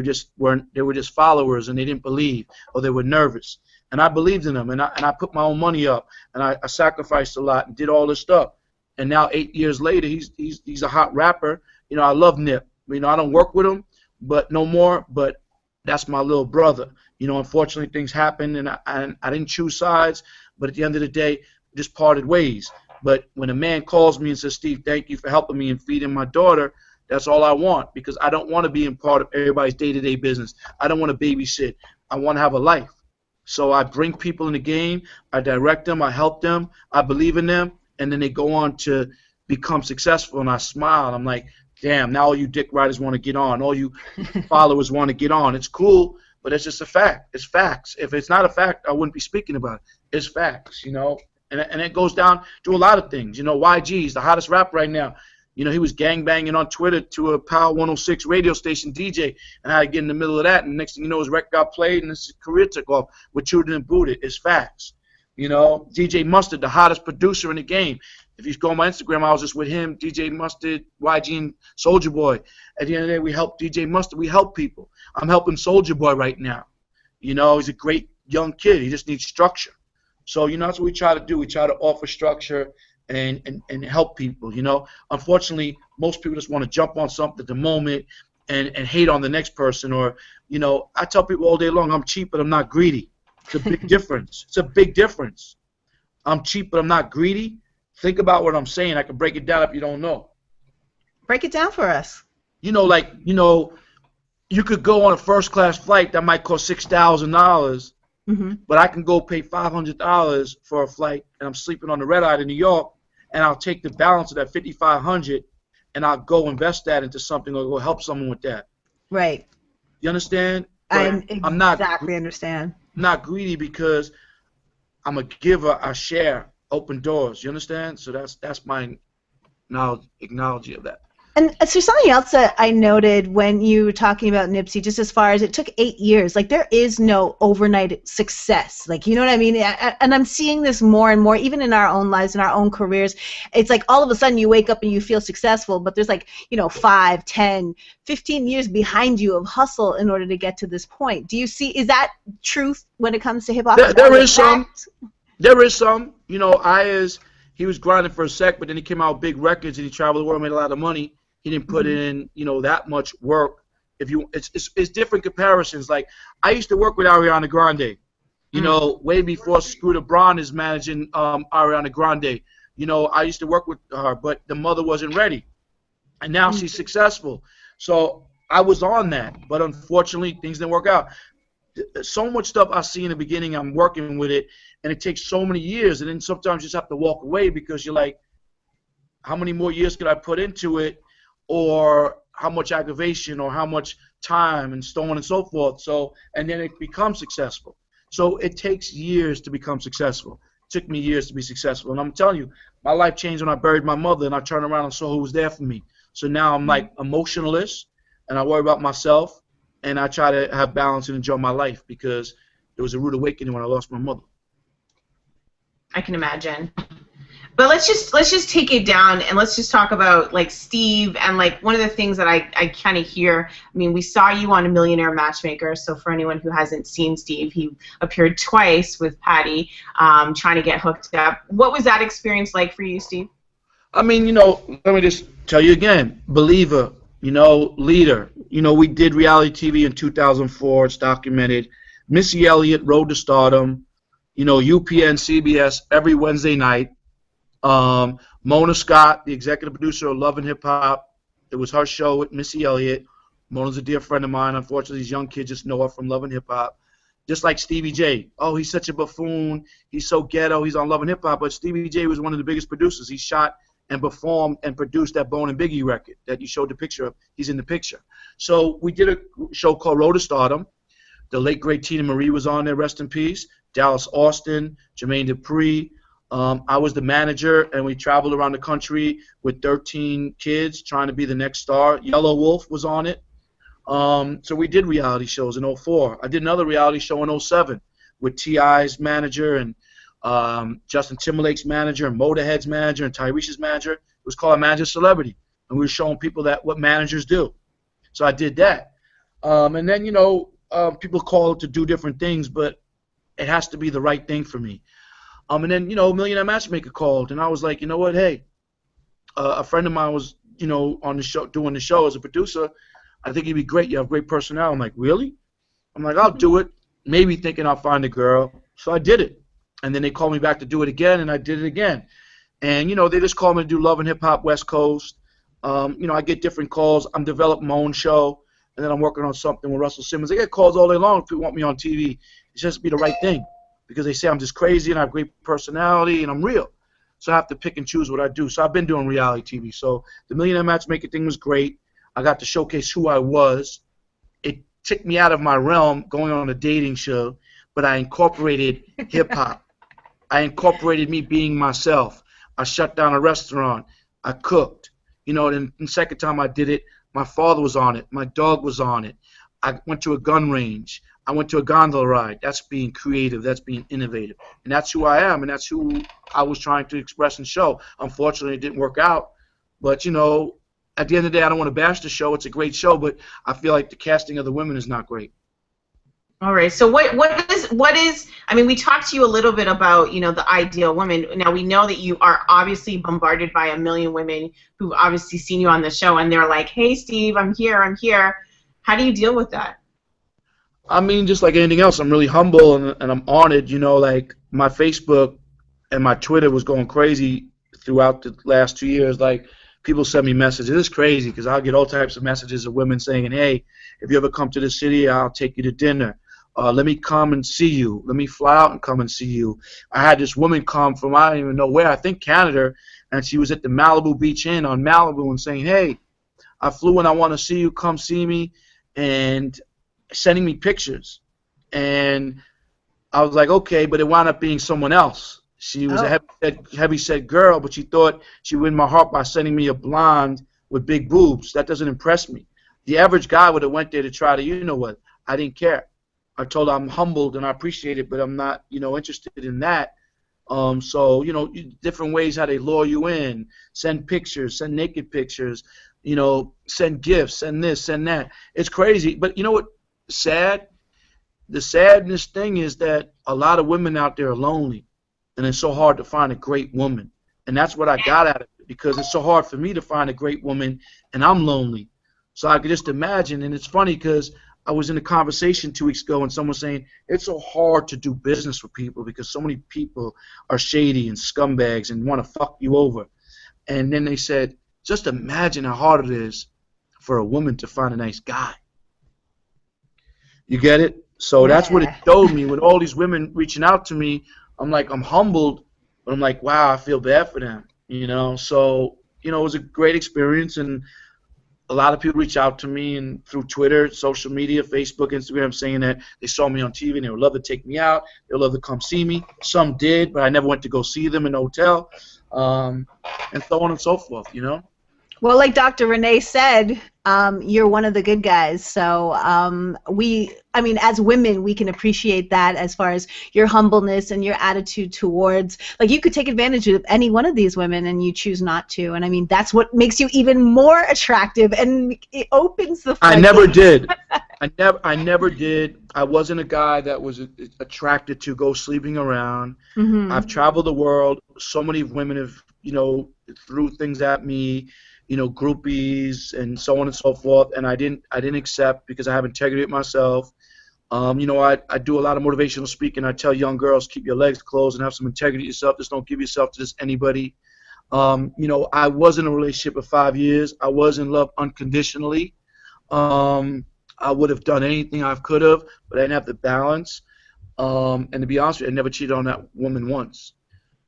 were just followers, and they didn't believe, or they were nervous. And I believed in him, and I put my own money up, and I sacrificed a lot and did all this stuff. And now 8 years later, he's a hot rapper. I love Nip. I don't work with him, but no more. But that's my little brother. Unfortunately, things happen, and I didn't choose sides. But at the end of the day, we just parted ways. But when a man calls me and says, Steve, thank you for helping me and feeding my daughter, that's all I want, because I don't want to be in part of everybody's day-to-day business. I don't want to babysit. I want to have a life. So I bring people in the game, I direct them, I help them, I believe in them, and then they go on to become successful, and I smile. I'm like, damn, now all you dick riders want to get on, all you followers want to get on. It's cool, but it's just a fact. It's facts. If it's not a fact, I wouldn't be speaking about it. It's facts, And it goes down to a lot of things. YG is the hottest rapper right now. He was gangbanging on Twitter to a Power 106 radio station DJ, and I had to get in the middle of that, and next thing you know, his record got played, and his career took off with Chewed and Booted. It's facts. DJ Mustard, the hottest producer in the game. If you go on my Instagram, I was just with him, DJ Mustard, YG, and Soulja Boy. At the end of the day, we help DJ Mustard. We help people. I'm helping Soulja Boy right now. He's a great young kid. He just needs structure. So, that's what we try to do. We try to offer structure and help people. Unfortunately, most people just want to jump on something at the moment and hate on the next person. Or, I tell people all day long, I'm cheap, but I'm not greedy. It's a big difference. It's a big difference. I'm cheap, but I'm not greedy. Think about what I'm saying. I can break it down if you don't know. Break it down for us. you could go on a first-class flight that might cost $6,000, but I can go pay $500 for a flight, and I'm sleeping on the red eye to New York, and I'll take the balance of that $5,500, and I'll go invest that into something or go help someone with that. Right. You understand? I I'm not exactly understand. Not greedy because I'm a giver. I share, open doors. You understand? So that's my acknowledge of that. And so something else that I noted when you were talking about Nipsey, just as far as it took 8 years, like there is no overnight success. Like, you know what I mean? And I'm seeing this more and more, even in our own lives, in our own careers. It's like all of a sudden you wake up and you feel successful, but there's like, 5, 10, 15 years behind you of hustle in order to get to this point. Do you see, is that truth when it comes to hip hop? There is some. There is some. Iyaaz, he was grinding for a sec, but then he came out with big records and he traveled the world, made a lot of money. He didn't put in, that much work. It's different comparisons. Like I used to work with Ariana Grande, way before Scooter Braun is managing Ariana Grande. I used to work with her, but the mother wasn't ready, and now she's successful. So I was on that, but unfortunately things didn't work out. So much stuff I see in the beginning, I'm working with it, and it takes so many years, and then sometimes you just have to walk away because you're like, how many more years could I put into it? Or how much aggravation or how much time and so on and so forth. So, and then it becomes successful. So it takes years to become successful. It took me years to be successful. And I'm telling you, my life changed when I buried my mother and I turned around and saw who was there for me. So now I'm like emotionalist and I worry about myself and I try to have balance and enjoy my life because there was a rude awakening when I lost my mother. I can imagine. But let's just take it down and let's just talk about like Steve and like one of the things that I kind of hear. I mean, we saw you on A Millionaire Matchmaker. So for anyone who hasn't seen Steve, he appeared twice with Patty, trying to get hooked up. What was that experience like for you, Steve? I mean, let me just tell you again, believer, leader. We did reality TV in 2004. It's documented. Missy Elliott, Road to Stardom. UPN, CBS every Wednesday night. Mona Scott, the executive producer of Love and Hip Hop, it was her show with Missy Elliott. Mona's a dear friend of mine. Unfortunately, these young kids just know her from Love and Hip Hop. Just like Stevie J. Oh, he's such a buffoon. He's so ghetto. He's on Love and Hip Hop. But Stevie J was one of the biggest producers. He shot and performed and produced that Bone and Biggie record that you showed the picture of. He's in the picture. So we did a show called Road to Stardom. The late, great Tina Marie was on there, rest in peace. Dallas Austin, Jermaine Dupri. I was the manager, and we traveled around the country with 13 kids trying to be the next star. Yellow Wolf was on it. So we did reality shows in 2004. I did another reality show in 2007 with T.I.'s manager and Justin Timberlake's manager and Motorhead's manager and Tyrese's manager. It was called Manager Celebrity, and we were showing people what managers do. So I did that. And then, people call to do different things, but it has to be the right thing for me. And then, Millionaire Matchmaker called, and I was like, you know what, hey, a friend of mine was, on the show, doing the show as a producer. I think you'd be great. You have great personality. I'm like, really? I'm like, I'll do it. Maybe thinking I'll find a girl. So I did it. And then they called me back to do it again, and I did it again. And, they just called me to do Love and Hip Hop West Coast. I get different calls. I'm developing my own show, and then I'm working on something with Russell Simmons. I get calls all day long if people want me on TV. It just be the right thing. Because they say I'm just crazy and I have great personality and I'm real. So I have to pick and choose what I do. So I've been doing reality TV. So the Millionaire Matchmaker thing was great. I got to showcase who I was. It took me out of my realm going on a dating show, but I incorporated hip-hop. I incorporated me being myself. I shut down a restaurant. I cooked. And the second time I did it, my father was on it. My dog was on it. I went to a gun range. I went to a gondola ride. That's being creative. That's being innovative. And that's who I am, and that's who I was trying to express and show. Unfortunately, it didn't work out. But, at the end of the day, I don't want to bash the show. It's a great show, but I feel like the casting of the women is not great. All right. So what is I mean, we talked to you a little bit about, the ideal woman. Now, we know that you are obviously bombarded by a million women who've obviously seen you on the show, and they're like, hey, Steve, I'm here. How do you deal with that? I mean, just like anything else, I'm really humble and I'm honored. Like my Facebook and my Twitter was going crazy throughout the last 2 years. Like people send me messages. It's crazy because I'll get all types of messages of women saying, hey, if you ever come to the city, I'll take you to dinner. Let me come and see you. Let me fly out and come and see you. I had this woman come from I don't even know where, I think Canada, and she was at the Malibu Beach Inn on Malibu and saying, hey, I flew and I want to see you. Come see me, and sending me pictures. And I was like, okay, but it wound up being someone else. She was a heavy-set girl, but she thought she would win my heart by sending me a blonde with big boobs. That doesn't impress me. The average guy would have went there to try to, you know what, I didn't care. I told her I'm humbled and I appreciate it, but I'm not, interested in that. So, different ways how they lure you in, send pictures, send naked pictures, send gifts, send this, send that. It's crazy. But you know what? Sad? The sadness thing is that a lot of women out there are lonely, and it's so hard to find a great woman. And that's what I got out of it, because it's so hard for me to find a great woman, and I'm lonely. So I could just imagine, and it's funny because I was in a conversation 2 weeks ago and someone was saying it's so hard to do business with people because so many people are shady and scumbags and want to fuck you over. And then they said, just imagine how hard it is for a woman to find a nice guy. You get it? So that's what it showed me with all these women reaching out to me. I'm like, I'm humbled, but I'm like, wow, I feel bad for them. So, it was a great experience, and a lot of people reach out to me and through Twitter, social media, Facebook, Instagram, saying that they saw me on TV and they would love to take me out. They would love to come see me. Some did, but I never went to go see them in the hotel, and so on and so forth, Well, like Dr. Renee said, you're one of the good guys. So as women, we can appreciate that as far as your humbleness and your attitude towards, like, you could take advantage of any one of these women and you choose not to. And I mean, that's what makes you even more attractive, and it opens the floodgates. I never did. I never did. I wasn't a guy that was attracted to go sleeping around. Mm-hmm. I've traveled the world. So many women have, threw things at me, groupies and so on and so forth, and I didn't accept because I have integrity with myself. I do a lot of motivational speaking. I tell young girls, keep your legs closed and have some integrity to yourself. Just don't give yourself to just anybody. I was in a relationship for 5 years. I was in love unconditionally. I would have done anything I could have, but I didn't have the balance. And to be honest with you, I never cheated on that woman once.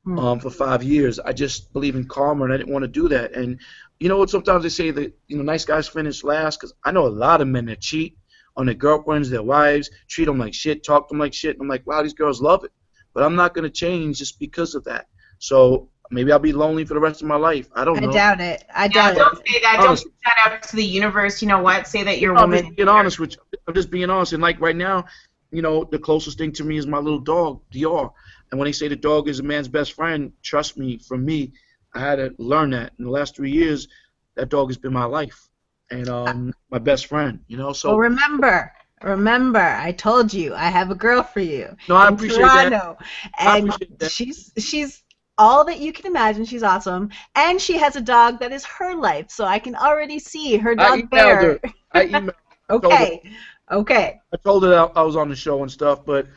For 5 years. I just believe in karma, and I didn't want to do that. And you know what? Sometimes they say that nice guys finish last, because I know a lot of men that cheat on their girlfriends, their wives, treat them like shit, talk to them like shit. And I'm like, wow, these girls love it. But I'm not going to change just because of that. So maybe I'll be lonely for the rest of my life. I don't know. I doubt it. Don't say that. Don't put that out to the universe. You know what? Say that you're a woman. I'm being honest with you. I'm just being honest. And like right now, the closest thing to me is my little dog, Dior. And when they say the dog is a man's best friend, trust me, from me, I had to learn that. In the last 3 years, that dog has been my life and my best friend. So. Well, remember, I told you I have a girl for you. No, I appreciate Toronto, that. And I appreciate that. she's all that you can imagine. She's awesome, and she has a dog that is her life. So I can already see her dog Bear. I emailed her. Okay. I told her that I was on the show and stuff, but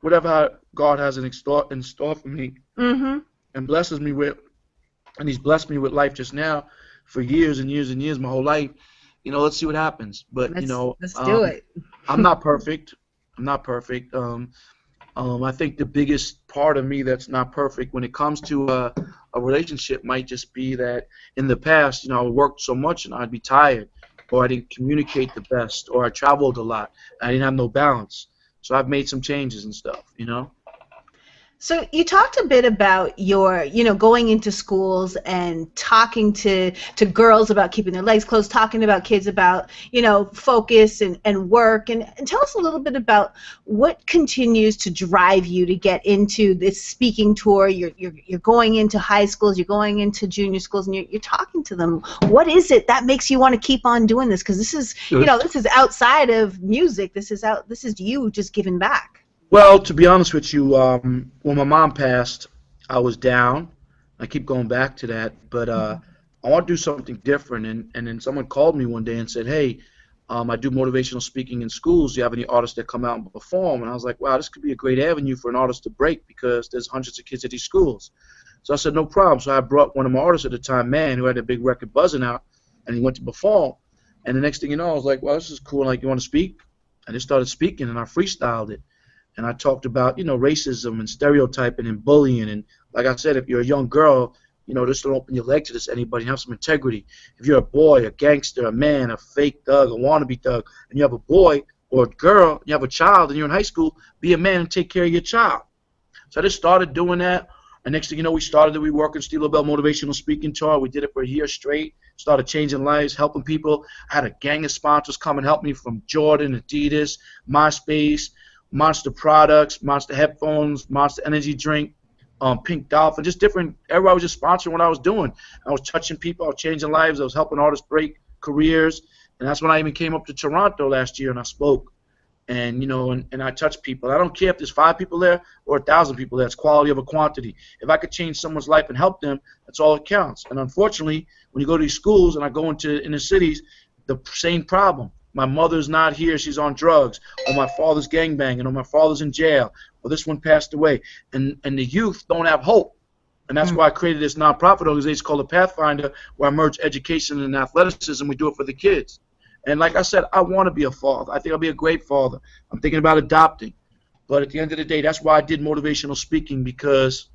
whatever God has in store for me, mm-hmm. and blesses me with, and He's blessed me with life just now for years and years and years, my whole life. Let's see what happens. But let's do it. I'm not perfect. I think the biggest part of me that's not perfect when it comes to a relationship might just be that in the past, I worked so much and I'd be tired, or I didn't communicate the best, or I traveled a lot. I didn't have no balance. So I've made some changes and stuff, So you talked a bit about your, going into schools and talking to girls about keeping their legs closed, talking about kids about, focus and work. And tell us a little bit about what continues to drive you to get into this speaking tour. You're going into high schools, you're going into junior schools, and you're talking to them. What is it that makes you want to keep on doing this? Because this is, this is outside of music. This is you just giving back. Well, to be honest with you, when my mom passed, I was down. I keep going back to that, but I want to do something different. And then someone called me one day and said, hey, I do motivational speaking in schools. Do you have any artists that come out and perform? And I was like, wow, this could be a great avenue for an artist to break because there's hundreds of kids at these schools. So I said, no problem. So I brought one of my artists at the time, Mann, who had a big record buzzing out, and he went to perform. And the next thing you know, I was like, well, this is cool. Like, you want to speak? And I started speaking, and I freestyled it. And I talked about, racism and stereotyping and bullying. And like I said, if you're a young girl, just don't open your leg to this anybody and have some integrity. If you're a boy, a gangster, a man, a fake thug, a wannabe thug, and you have a boy or a girl, you have a child, and you're in high school, be a man and take care of your child. So I just started doing that. And next thing you know, we worked in Steve Lobel Motivational Speaking Tour. We did it for a year straight. Started changing lives, helping people. I had a gang of sponsors come and help me from Jordan, Adidas, MySpace, Monster Products, Monster Headphones, Monster Energy Drink, Pink Dolphin, just different. Everybody was just sponsoring what I was doing. I was touching people. I was changing lives. I was helping artists break careers. And that's when I even came up to Toronto last year and I spoke. And, and I touch people. I don't care if there's 5 people there or 1,000 people there. It's quality over quantity. If I could change someone's life and help them, that's all that counts. And unfortunately, when you go to these schools and I go into inner cities, the same problem. My mother's not here, she's on drugs, or my father's gangbanging, or my father's in jail, or this one passed away. And the youth don't have hope. And that's why I created this nonprofit organization called the Pathfinder, where I merge education and athleticism. We do it for the kids. And like I said, I want to be a father. I think I'll be a great father. I'm thinking about adopting. But at the end of the day, that's why I did motivational speaking, because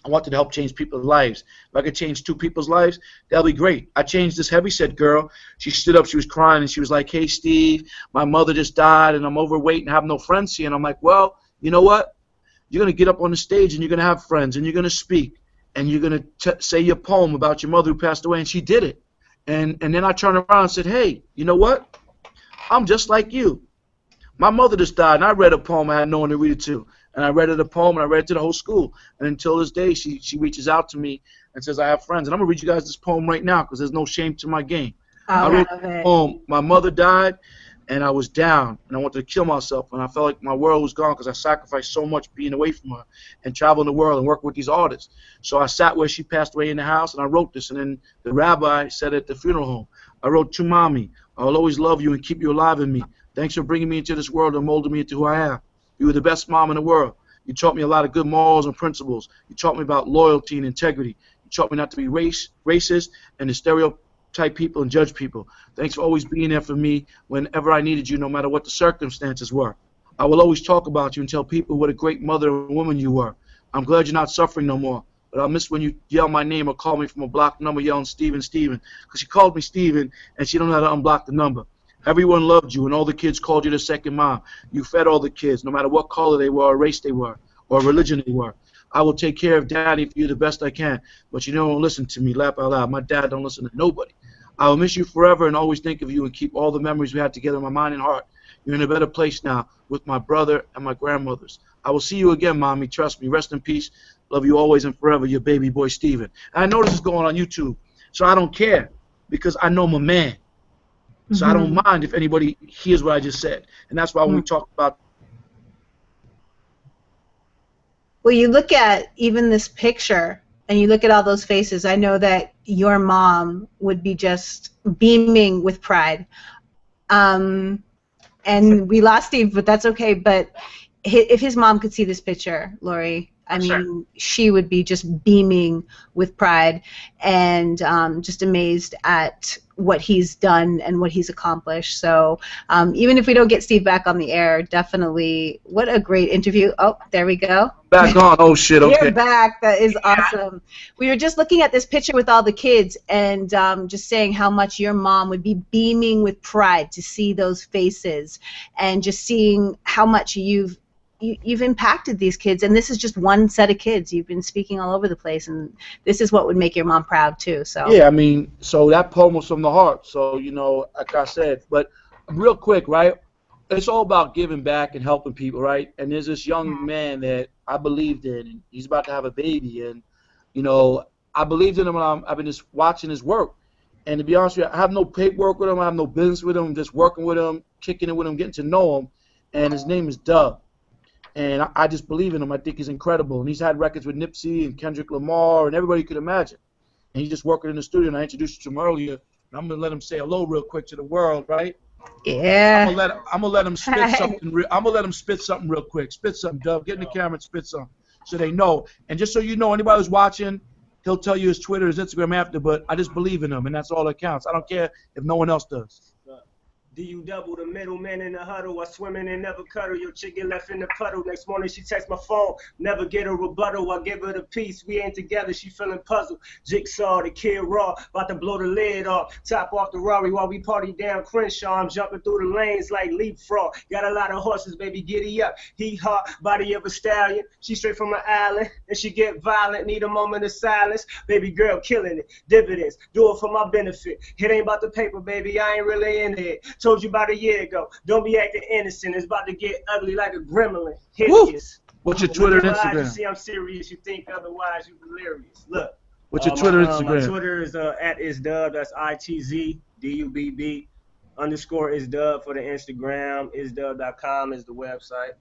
I wanted to help change people's lives. If I could change 2 people's lives, that'll be great. I changed this heavyset girl. She stood up, she was crying, and she was like, hey, Steve, my mother just died, and I'm overweight and have no friends here. And I'm like, well, you know what? You're going to get up on the stage, and you're going to have friends, and you're going to speak, and you're going to say your poem about your mother who passed away, and she did it. And then I turned around and said, hey, you know what? I'm just like you. My mother just died, and I read a poem I had no one to read it to. And I read it a poem, and I read it to the whole school. And until this day, she reaches out to me and says, I have friends. And I'm going to read you guys this poem right now because there's no shame to my game. I wrote a poem. My mother died, and I was down, and I wanted to kill myself. And I felt like my world was gone because I sacrificed so much being away from her and traveling the world and working with these artists. So I sat where she passed away in the house, and I wrote this. And then the rabbi said at the funeral home, I wrote, to Mommy, I will always love you and keep you alive in me. Thanks for bringing me into this world and molding me into who I am. You were the best mom in the world. You taught me a lot of good morals and principles. You taught me about loyalty and integrity. You taught me not to be racist and to stereotype people and judge people. Thanks for always being there for me whenever I needed you, no matter what the circumstances were. I will always talk about you and tell people what a great mother and woman you were. I'm glad you're not suffering no more. But I'll miss when you yell my name or call me from a blocked number yelling Steven, Steven. Because she called me Steven, and she don't know how to unblock the number. Everyone loved you, and all the kids called you the second mom. You fed all the kids, no matter what color they were, or race they were, or religion they were. I will take care of Daddy for you the best I can, but you don't listen to me, laugh out loud. My dad don't listen to nobody. I will miss you forever and always think of you and keep all the memories we had together in my mind and heart. You're in a better place now with my brother and my grandmothers. I will see you again, Mommy. Trust me. Rest in peace. Love you always and forever, your baby boy, Steven. And I know this is going on YouTube, so I don't care because I know my man. So I don't mind if anybody hears what I just said. And that's why when we talk about... Well, you look at even this picture, and you look at all those faces, I know that your mom would be just beaming with pride. And we lost Steve, but that's okay. But if his mom could see this picture, Lori, I mean, she would be just beaming with pride and just amazed at what he's done and what he's accomplished. So even if we don't get Steve back on the air, definitely, what a great interview. Oh, there we go. Back on. Oh, shit. Okay. You're back. That is awesome. We were just looking at this picture with all the kids and just saying how much your mom would be beaming with pride to see those faces and just seeing how much you've impacted these kids, and this is just one set of kids. You've been speaking all over the place, and this is what would make your mom proud too. So yeah, I mean, so that poem was from the heart. So like I said, but real quick, right? It's all about giving back and helping people, right? And there's this young man that I believed in, and he's about to have a baby, and I believed in him, and I've been just watching his work. And to be honest with you, I have no paperwork with him. I have no business with him. I'm just working with him, kicking it with him, getting to know him. And his name is Dub. And I just believe in him. I think he's incredible. And he's had records with Nipsey and Kendrick Lamar and everybody you could imagine. And he's just working in the studio. And I introduced you to him earlier. And I'm going to let him say hello real quick to the world, right? Yeah. I'm gonna let him spit something. I'm gonna let him spit something real quick. Spit something, Dub. Get in the camera and spit something. so they know. And just so you know, anybody who's watching, he'll tell you his Twitter, his Instagram after, but I just believe in him, and that's all that counts. I don't care if no one else does. Do you double the middleman in the huddle? I swimming and never cuddle. Your chick get left in the puddle. Next morning she texts my phone. Never get a rebuttal. I give her the piece. We ain't together. She feeling puzzled. Jigsaw, the kid raw. About to blow the lid off. Top off the Rari while we party down Crenshaw. I'm jumping through the lanes like leapfrog. Got a lot of horses, baby. Giddy up. He hot. Body of a stallion. She straight from an island. And she get violent. Need a moment of silence. Baby girl killing it. Dividends. Do it for my benefit. It ain't about the paper, baby. I ain't really in it. Told you about a year ago. Don't be acting innocent. It's about to get ugly like a gremlin. Hideous. What's your Twitter and Instagram? You see I'm serious. You think otherwise. You delirious. Look. What's your Twitter and Instagram? My Twitter is at isdub. That's ITZDUBB _ isdub for the Instagram. Isdub.com is the website.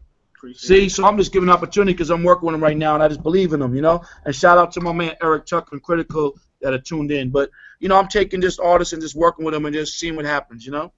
See, so I'm just giving an opportunity because I'm working with him right now, and I just believe in him, you know. And shout out to my man Eric Tucker and Critical that are tuned in. But you know, I'm taking this artist and just working with him and just seeing what happens, you know.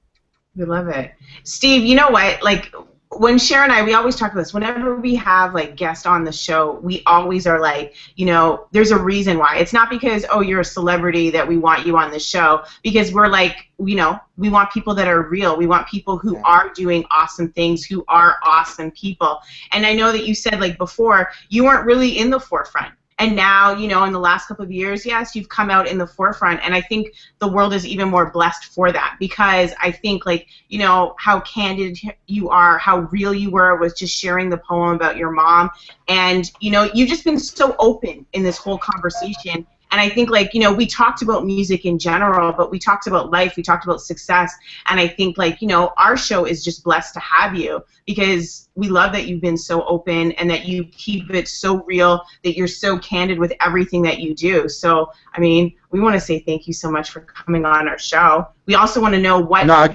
We love it. Steve, you know what? Like, when Cher and I, we always talk about this. Whenever we have, like, guests on the show, we always are like, you know, there's a reason why. It's not because, oh, you're a celebrity that we want you on the show. Because we're like, you know, we want people that are real. We want people who are doing awesome things, who are awesome people. And I know that you said, like, before, you weren't really in the forefront. And now, you know, in the last couple of years, yes, you've come out in the forefront. And I think the world is even more blessed for that because I think, like, you know, how candid you are, how real you were was just sharing the poem about your mom. And, you know, you've just been so open in this whole conversation. And I think, like, you know, we talked about music in general, but we talked about life, we talked about success, and I think, like, you know, our show is just blessed to have you because we love that you've been so open and that you keep it so real, that you're so candid with everything that you do. So, I mean, we want to say thank you so much for coming on our show. We also want to know what... No,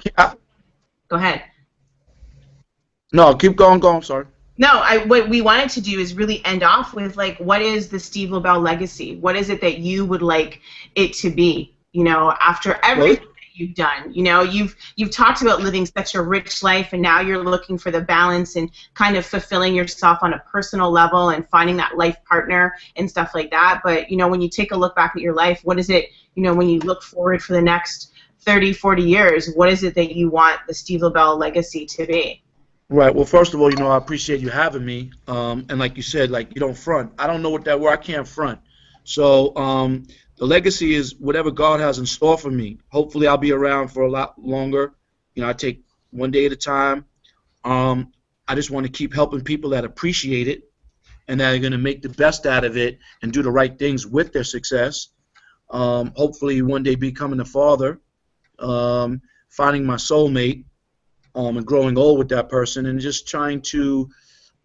Go ahead. No, keep going, sorry. No, what we wanted to do is really end off with, like, what is the Steve Lobel legacy? What is it that you would like it to be, you know, after everything that you've done? You know, you've talked about living such a rich life, and now you're looking for the balance and kind of fulfilling yourself on a personal level and finding that life partner and stuff like that. But, you know, when you take a look back at your life, what is it, you know, when you look forward for the next 30, 40 years, what is it that you want the Steve Lobel legacy to be? Right. Well, first of all, you know, I appreciate you having me. And like you said, like, you don't front. I don't know what that word. I can't front. So the legacy is whatever God has in store for me. Hopefully, I'll be around for a lot longer. You know, I take one day at a time. I just want to keep helping people that appreciate it and that are going to make the best out of it and do the right things with their success. Hopefully, one day becoming a father, finding my soulmate. And growing old with that person and just trying to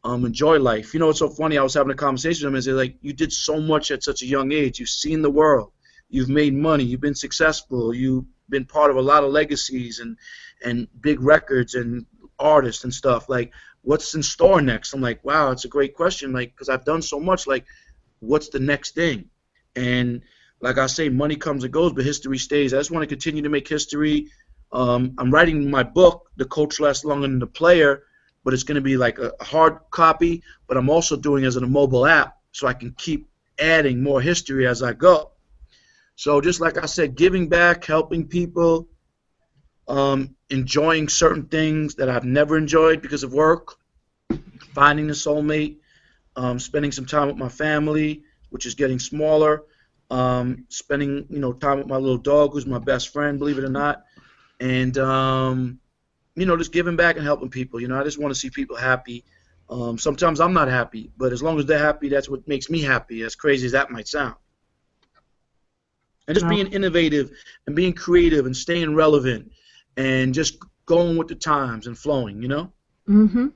enjoy life. You know, it's so funny. I was having a conversation with him and said, like, you did so much at such a young age. You've seen the world. You've made money. You've been successful. You've been part of a lot of legacies and big records and artists and stuff. Like, what's in store next? I'm like, wow, it's a great question. Like, because I've done so much. Like, what's the next thing? And like I say, money comes and goes, but history stays. I just want to continue to make history. I'm writing my book, The Coach Lasts Longer Than the Player, but it's going to be like a hard copy, but I'm also doing it as a mobile app so I can keep adding more history as I go. So just like I said, giving back, helping people, enjoying certain things that I've never enjoyed because of work, finding a soulmate, spending some time with my family, which is getting smaller, spending, you know, time with my little dog, who's my best friend, believe it or not. And, you know, just giving back and helping people. You know, I just want to see people happy. Sometimes I'm not happy, but as long as they're happy, that's what makes me happy, as crazy as that might sound. And just being innovative and being creative and staying relevant and just going with the times and flowing, you know? Mm-hmm.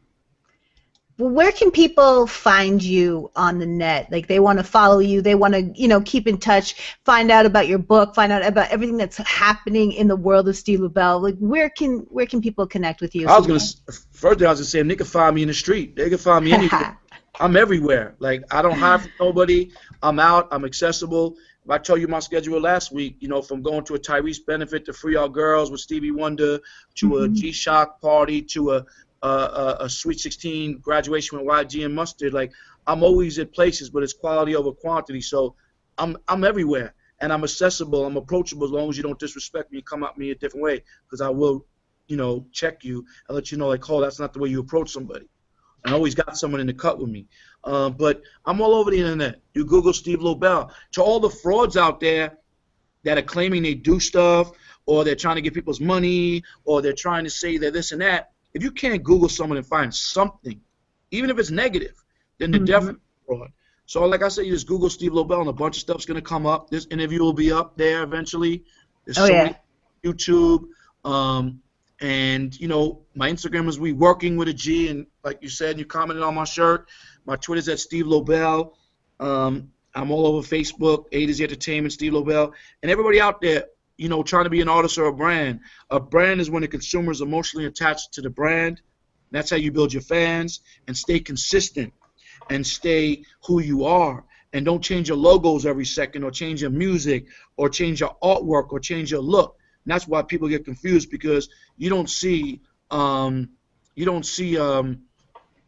Well, where can people find you on the net? Like, they want to follow you, they want to, you know, keep in touch, find out about your book, find out about everything that's happening in the world of Steve Lobel. Like, where can people connect with you? I was first thing I was gonna say, they can find me in the street. They can find me anywhere. I'm everywhere. Like, I don't hide from nobody. I'm out. I'm accessible. If I told you my schedule last week, you know, from going to a Tyrese benefit to Free All Girls with Stevie Wonder to a G-Shock party to a Sweet 16 graduation with YG and Mustard, like, I'm always at places, but it's quality over quantity. So I'm everywhere, and I'm accessible. I'm approachable as long as you don't disrespect me and come at me a different way, because I will, check you and let you know, like, oh, that's not the way you approach somebody. I always got someone in the cut with me. But I'm all over the internet. You Google Steve Lobel. To all the frauds out there that are claiming they do stuff, or they're trying to get people's money, or they're trying to say they're this and that, if you can't Google someone and find something, even if it's negative, then they're definitely fraud. So like I said, you just Google Steve Lobel and a bunch of stuff's going to come up. This interview will be up there eventually. There's many YouTube. And, my Instagram is We Working with a G, and like you said, you commented on my shirt. My Twitter's at Steve Lobel. I'm all over Facebook, A2Z Entertainment, Steve Lobel. And everybody out there, trying to be an artist or a brand. A brand is when the consumer is emotionally attached to the brand. That's how you build your fans, and stay consistent and stay who you are. And don't change your logos every second, or change your music, or change your artwork, or change your look. And that's why people get confused, because you don't see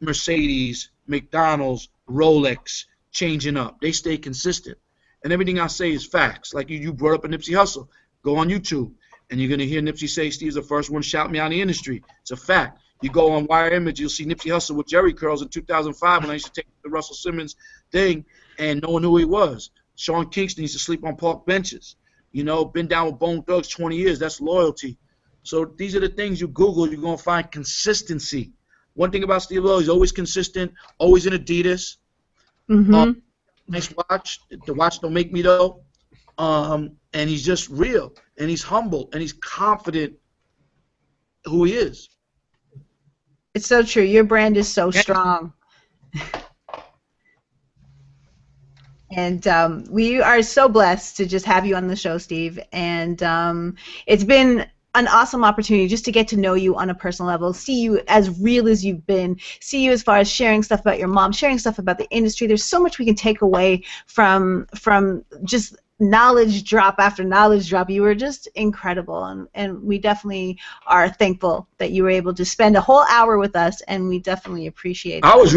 Mercedes, McDonald's, Rolex changing up. They stay consistent. And everything I say is facts. Like you brought up a Nipsey Hussle. Go on YouTube, and you're going to hear Nipsey say, Steve's the first one to shout me out of the industry. It's a fact. You go on Wire Image, you'll see Nipsey Hussle with Jerry curls in 2005 when I used to take the Russell Simmons thing, and no one knew who he was. Sean Kingston used to sleep on park benches. Been down with Bone Thugs 20 years. That's loyalty. So these are the things you Google. You're going to find consistency. One thing about Steve Lobel, he's always consistent, always in Adidas. Nice watch. The watch don't make me, though. And he's just real, and he's humble, and he's confident who he is. It's so true. Your brand is so strong. And we are so blessed to just have you on the show, Steve. And it's been an awesome opportunity just to get to know you on a personal level, see you as real as you've been, see you as far as sharing stuff about your mom, sharing stuff about the industry. There's so much we can take away from just knowledge drop after knowledge drop. You were just incredible, and we definitely are thankful that you were able to spend a whole hour with us, and we definitely appreciate it. I was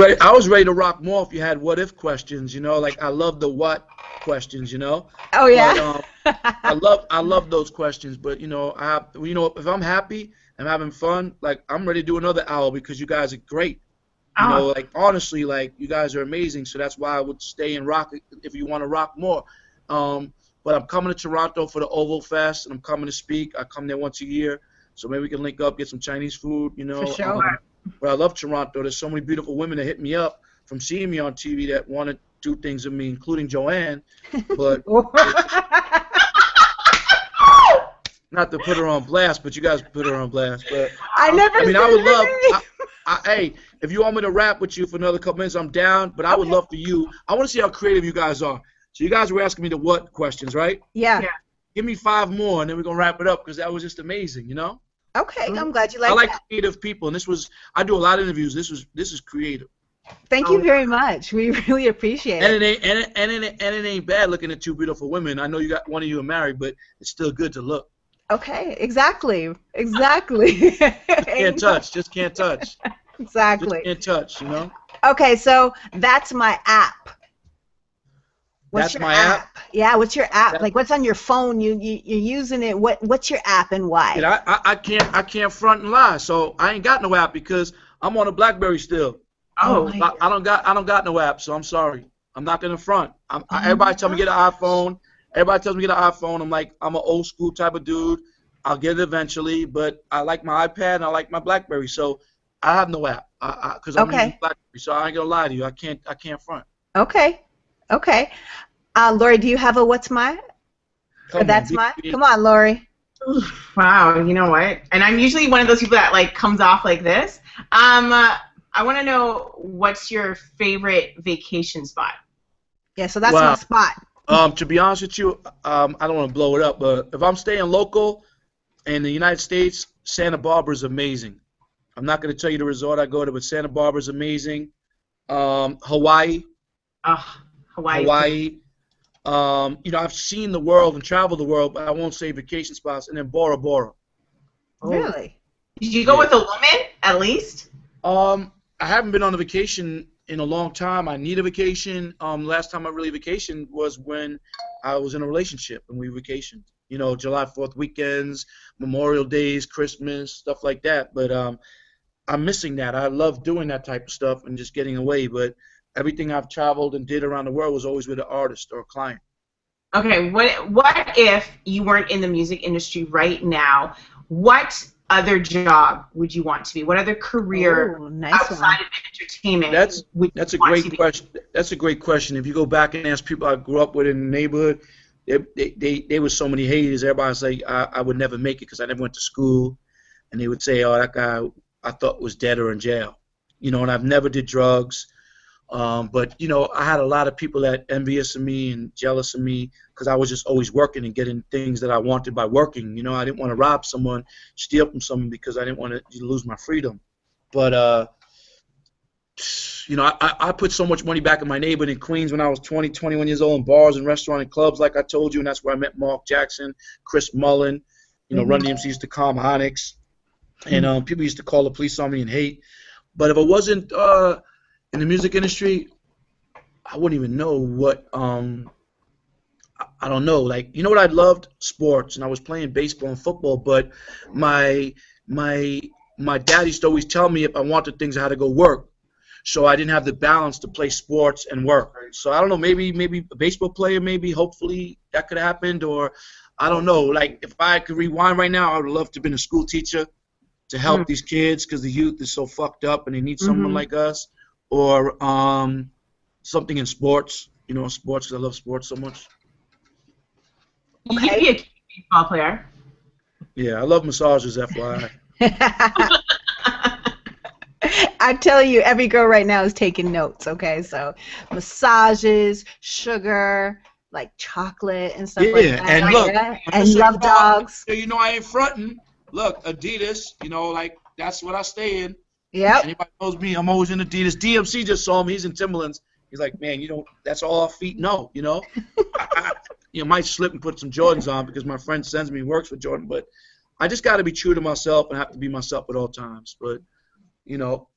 ready to rock more if you had what if questions, like I love the what questions, Oh yeah. But, I love those questions, but if I'm happy and having fun, like I'm ready to do another hour, because you guys are great. Like honestly, like you guys are amazing, so that's why I would stay and rock if you want to rock more. But I'm coming to Toronto for the Oval Fest, and I'm coming to speak. I come there once a year, so maybe we can link up, get some Chinese food, For sure. But I love Toronto. There's so many beautiful women that hit me up from seeing me on TV that want to do things with me, including Joanne. But not to put her on blast, but you guys put her on blast. But I would love. Hey, if you want me to rap with you for another couple minutes, I'm down. But I would love for you. I want to see how creative you guys are. So you guys were asking me the what questions, right? Yeah. Give me 5 more, and then we're gonna wrap it up, because that was just amazing, Okay, I'm glad you like I like that. creative people, and I do a lot of interviews. This is creative. Thank you very much. We really appreciate it. And it ain't bad looking at 2 beautiful women. I know you got one of you are married, but it's still good to look. Okay, exactly. Just can't touch. Exactly. Just can't touch, Okay, so that's my app. What's That's your my app? Yeah, what's your app? Like, what's on your phone? You're using it. What's your app and why? Yeah, I can't front and lie. So I ain't got no app, because I'm on a BlackBerry still. Oh, I don't got no app, so I'm sorry. I'm not gonna front. Everybody tell me get an iPhone. Everybody tells me get an iPhone. I'm like, I'm an old school type of dude. I'll get it eventually, but I like my iPad and I like my BlackBerry, so I have no app because I'm using BlackBerry. So I ain't gonna lie to you. I can't front. Okay. Lori, do you have a what's my? That's my. Come on, Lori. Wow, you know what? And I'm usually one of those people that like comes off like this. I want to know, what's your favorite vacation spot? Yeah, so that's my spot. To be honest with you, I don't want to blow it up, but if I'm staying local in the United States, Santa Barbara is amazing. I'm not going to tell you the resort I go to, but Santa Barbara is amazing. Hawaii. Hawaii. I've seen the world and traveled the world, but I won't say vacation spots. And then Bora Bora. Really? Did you go with a woman, at least? I haven't been on a vacation in a long time. I need a vacation. Last time I really vacationed was when I was in a relationship and we vacationed. You know, July 4th weekends, Memorial Days, Christmas, stuff like that. But I'm missing that. I love doing that type of stuff and just getting away. But everything I've traveled and did around the world was always with an artist or a client. Okay, what if you weren't in the music industry right now? What other job would you want to be? What other career outside of entertainment? That's a great question. That's a great question. If you go back and ask people I grew up with in the neighborhood, they were so many haters. Everybody's like, I would never make it because I never went to school, and they would say, oh, that guy I thought was dead or in jail. You know, and I've never did drugs. But, you know, I had a lot of people that envious of me and jealous of me because I was just always working and getting things that I wanted by working. You know, I didn't want to rob someone, steal from someone because I didn't want to lose my freedom. But, you know, I put so much money back in my neighborhood in Queens when I was 20, 21 years old in bars and restaurants and clubs, like I told you, and that's where I met Mark Jackson, Chris Mullen, you know, Run DMC used to calm Onyx, and people used to call the police on me and hate. But if I wasn't in the music industry, I wouldn't even know what, I don't know. Like, you know what I loved? Sports, and I was playing baseball and football, but my dad used to always tell me if I wanted things, I had to go work. So I didn't have the balance to play sports and work. So I don't know, maybe a baseball player, maybe, hopefully that could have happened, or I don't know. Like, if I could rewind right now, I would love to have been a school teacher to help these kids because the youth is so fucked up and they need someone like us. Or something in sports, you know, sports, because I love sports so much. Okay. You could be a baseball player. Yeah, I love massages, FYI. I tell you, every girl right now is taking notes, okay? So massages, sugar, like chocolate and stuff like that. And look, and love dogs. You know, I ain't fronting. Look, Adidas, you know, like, that's what I stay in. Yeah. Anybody knows me, I'm always in Adidas. DMC just saw me. He's in Timberlands. He's like, man, you don't. That's all our feet know, you know. You might slip and put some Jordans on because my friend sends me, works with Jordan. But I just got to be true to myself and have to be myself at all times. But, you know,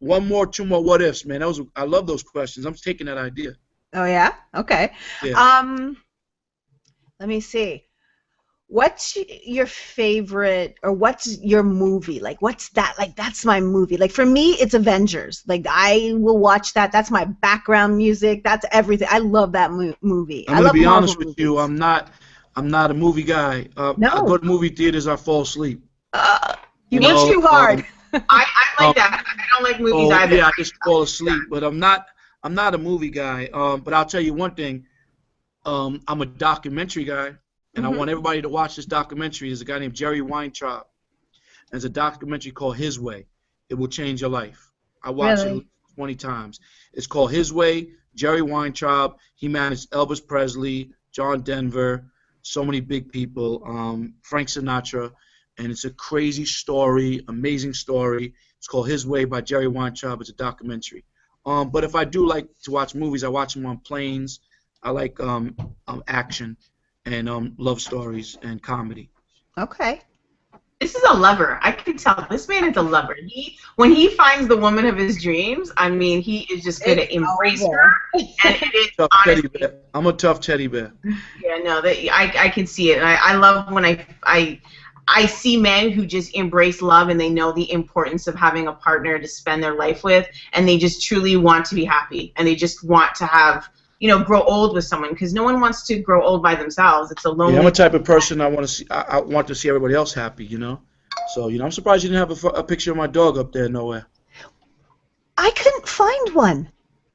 two more what ifs, man. I love those questions. I'm taking that idea. Oh yeah. Okay. Yeah. Let me see. What's your favorite, or what's your movie? Like, what's that? Like, that's my movie. Like, for me, it's Avengers. Like, I will watch that. That's my background music. That's everything. I love that movie. I'm gonna be honest with you. I'm not a movie guy. No. I go to movie theaters. I fall asleep. You work too hard. I like that. I don't like movies either. Yeah, I just fall asleep. But I'm not a movie guy. But I'll tell you one thing. I'm a documentary guy. And I want everybody to watch this documentary. There's a guy named Jerry Weintraub. There's a documentary called His Way. It will change your life. I watched it 20 times. It's called His Way. Jerry Weintraub. He managed Elvis Presley, John Denver, so many big people, Frank Sinatra. And it's a crazy story, amazing story. It's called His Way by Jerry Weintraub. It's a documentary. But if I do like to watch movies, I watch them on planes. I like action. And love stories and comedy. Okay. This is a lover. I can tell. This man is a lover. When he finds the woman of his dreams, I mean, he is just going to embrace her. And it is tough honestly, teddy bear. I'm a tough teddy bear. Yeah, no, I can see it. And I love when I see men who just embrace love and they know the importance of having a partner to spend their life with, and they just truly want to be happy, and they just want to have, you know, grow old with someone, because no one wants to grow old by themselves. It's a lonely. Yeah, I'm a type of person I want to see. I want to see everybody else happy, you know. So, you know, I'm surprised you didn't have a picture of my dog up there nowhere. I couldn't find one.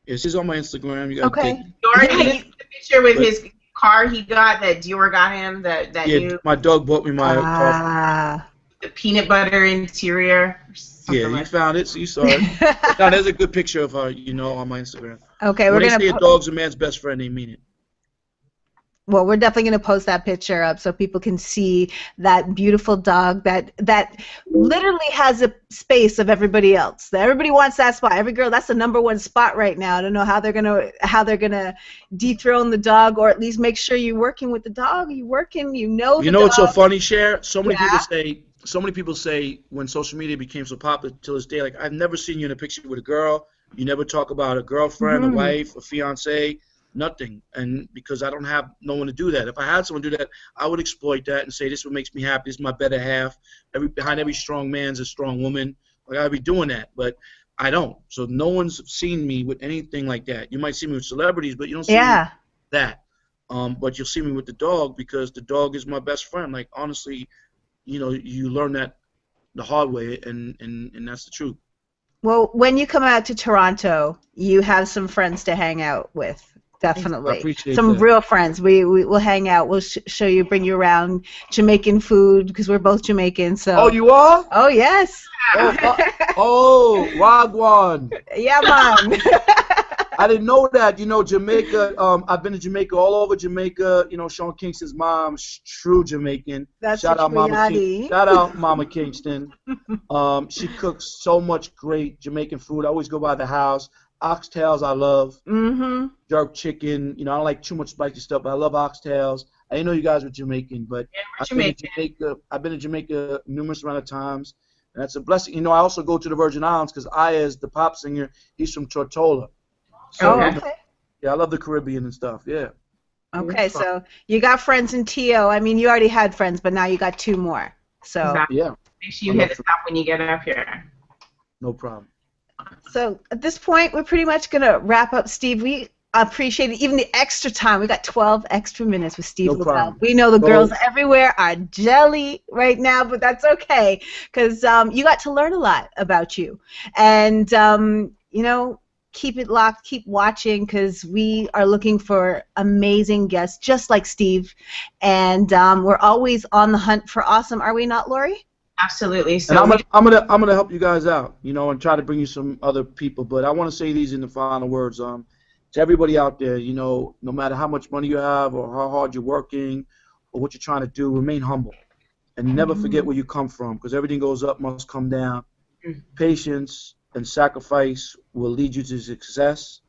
It's just on my Instagram. You got okay. Jordan, the picture with his car he got that Dior got him. That my dog bought me my car. The peanut butter interior. Yeah, you found it, so you saw it. Now, there's a good picture of her, you know, on my Instagram. Okay, when they say a dog's a man's best friend, they mean it. Well, we're definitely going to post that picture up so people can see that beautiful dog that literally has a space of everybody else. Everybody wants that spot. Every girl, that's the #1 spot right now. I don't know how they're gonna dethrone the dog, or at least make sure you're working with the dog. You're working, you know. You know what's so funny, Cher? So many people say when social media became so popular till this day, like, I've never seen you in a picture with a girl, You never talk about a girlfriend, a wife, a fiance, nothing. And because I don't have no one to do that. If I had someone do that, I would exploit that and say, this is what makes me happy. This is my better half. Behind every strong man's a strong woman. Like, I'd be doing that, but I don't. So no one's seen me with anything like that. You might see me with celebrities, but you don't see me with that. But you'll see me with the dog because the dog is my best friend. Like, honestly, you learn that the hard way, and that's the truth. Well, when you come out to Toronto, you have some friends to hang out with. Definitely. I appreciate some that. real friends. We'll hang out. We'll show you, bring you around Jamaican food because we're both Jamaican. So. Oh, you are? Oh, yes. Wagwan. Yeah, man. I didn't know that. Jamaica, I've been to Jamaica, all over Jamaica. Sean Kingston's mom, true Jamaican. That's Shout out Mama Shout out Mama Kingston. She cooks so much great Jamaican food. I always go by the house. Oxtails I love. Jerk chicken. I don't like too much spicy stuff, but I love oxtails. I didn't know you guys were Jamaican, but I've been to Jamaica numerous amount of times. And that's a blessing. I also go to the Virgin Islands because Iyaaz, the pop singer, he's from Tortola. So, okay. Yeah, I love the Caribbean and stuff. Yeah. Okay, so you got friends in TO. I mean, you already had friends, but now you got 2 more. So exactly. Yeah. Make sure you hit us up when you get up here. No problem. So at this point, we're pretty much going to wrap up, Steve. We appreciate it. Even the extra time. We got 12 extra minutes with Steve Lobel. We know the girls everywhere are jelly right now, but that's okay because you got to learn a lot about you. And, keep it locked, keep watching because we are looking for amazing guests just like Steve. And we're always on the hunt for awesome. Are we not, Lori? Absolutely. So and I'm gonna help you guys out, and try to bring you some other people. But I want to say these in the final words. To everybody out there, no matter how much money you have or how hard you're working or what you're trying to do, remain humble and never forget where you come from because everything goes up must come down. Patience and sacrifice will lead you to success.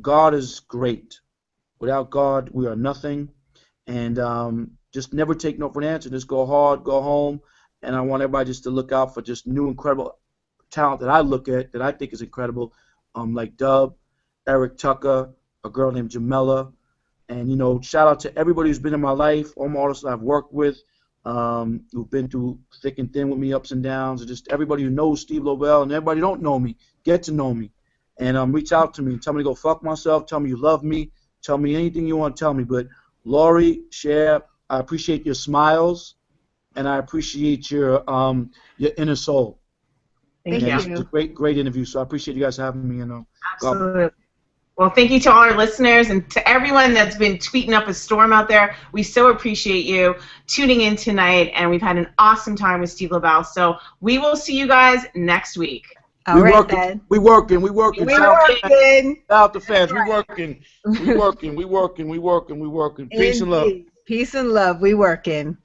God is great. Without God, we are nothing. And just never take no for an answer. Just go hard, go home. And I want everybody just to look out for just new, incredible talent that I look at that I think is incredible, like Dub, Eric Tucker, a girl named Jamela. And, shout out to everybody who's been in my life, all my artists I've worked with, who've been through thick and thin with me, ups and downs, and just everybody who knows Steve Lobel and everybody who don't know me, get to know me. And reach out to me and tell me to go fuck myself, tell me you love me, tell me anything you want to tell me. But Lori, Cher, I appreciate your smiles. And I appreciate your inner soul. Thank you. It's a great interview. So I appreciate you guys having me. Absolutely. Well, thank you to all our listeners and to everyone that's been tweeting up a storm out there. We so appreciate you tuning in tonight, and we've had an awesome time with Steve Lobel. So we will see you guys next week. All right, then. We working. Shout out to fans. Right. We working. Peace and love. Peace and love. We working.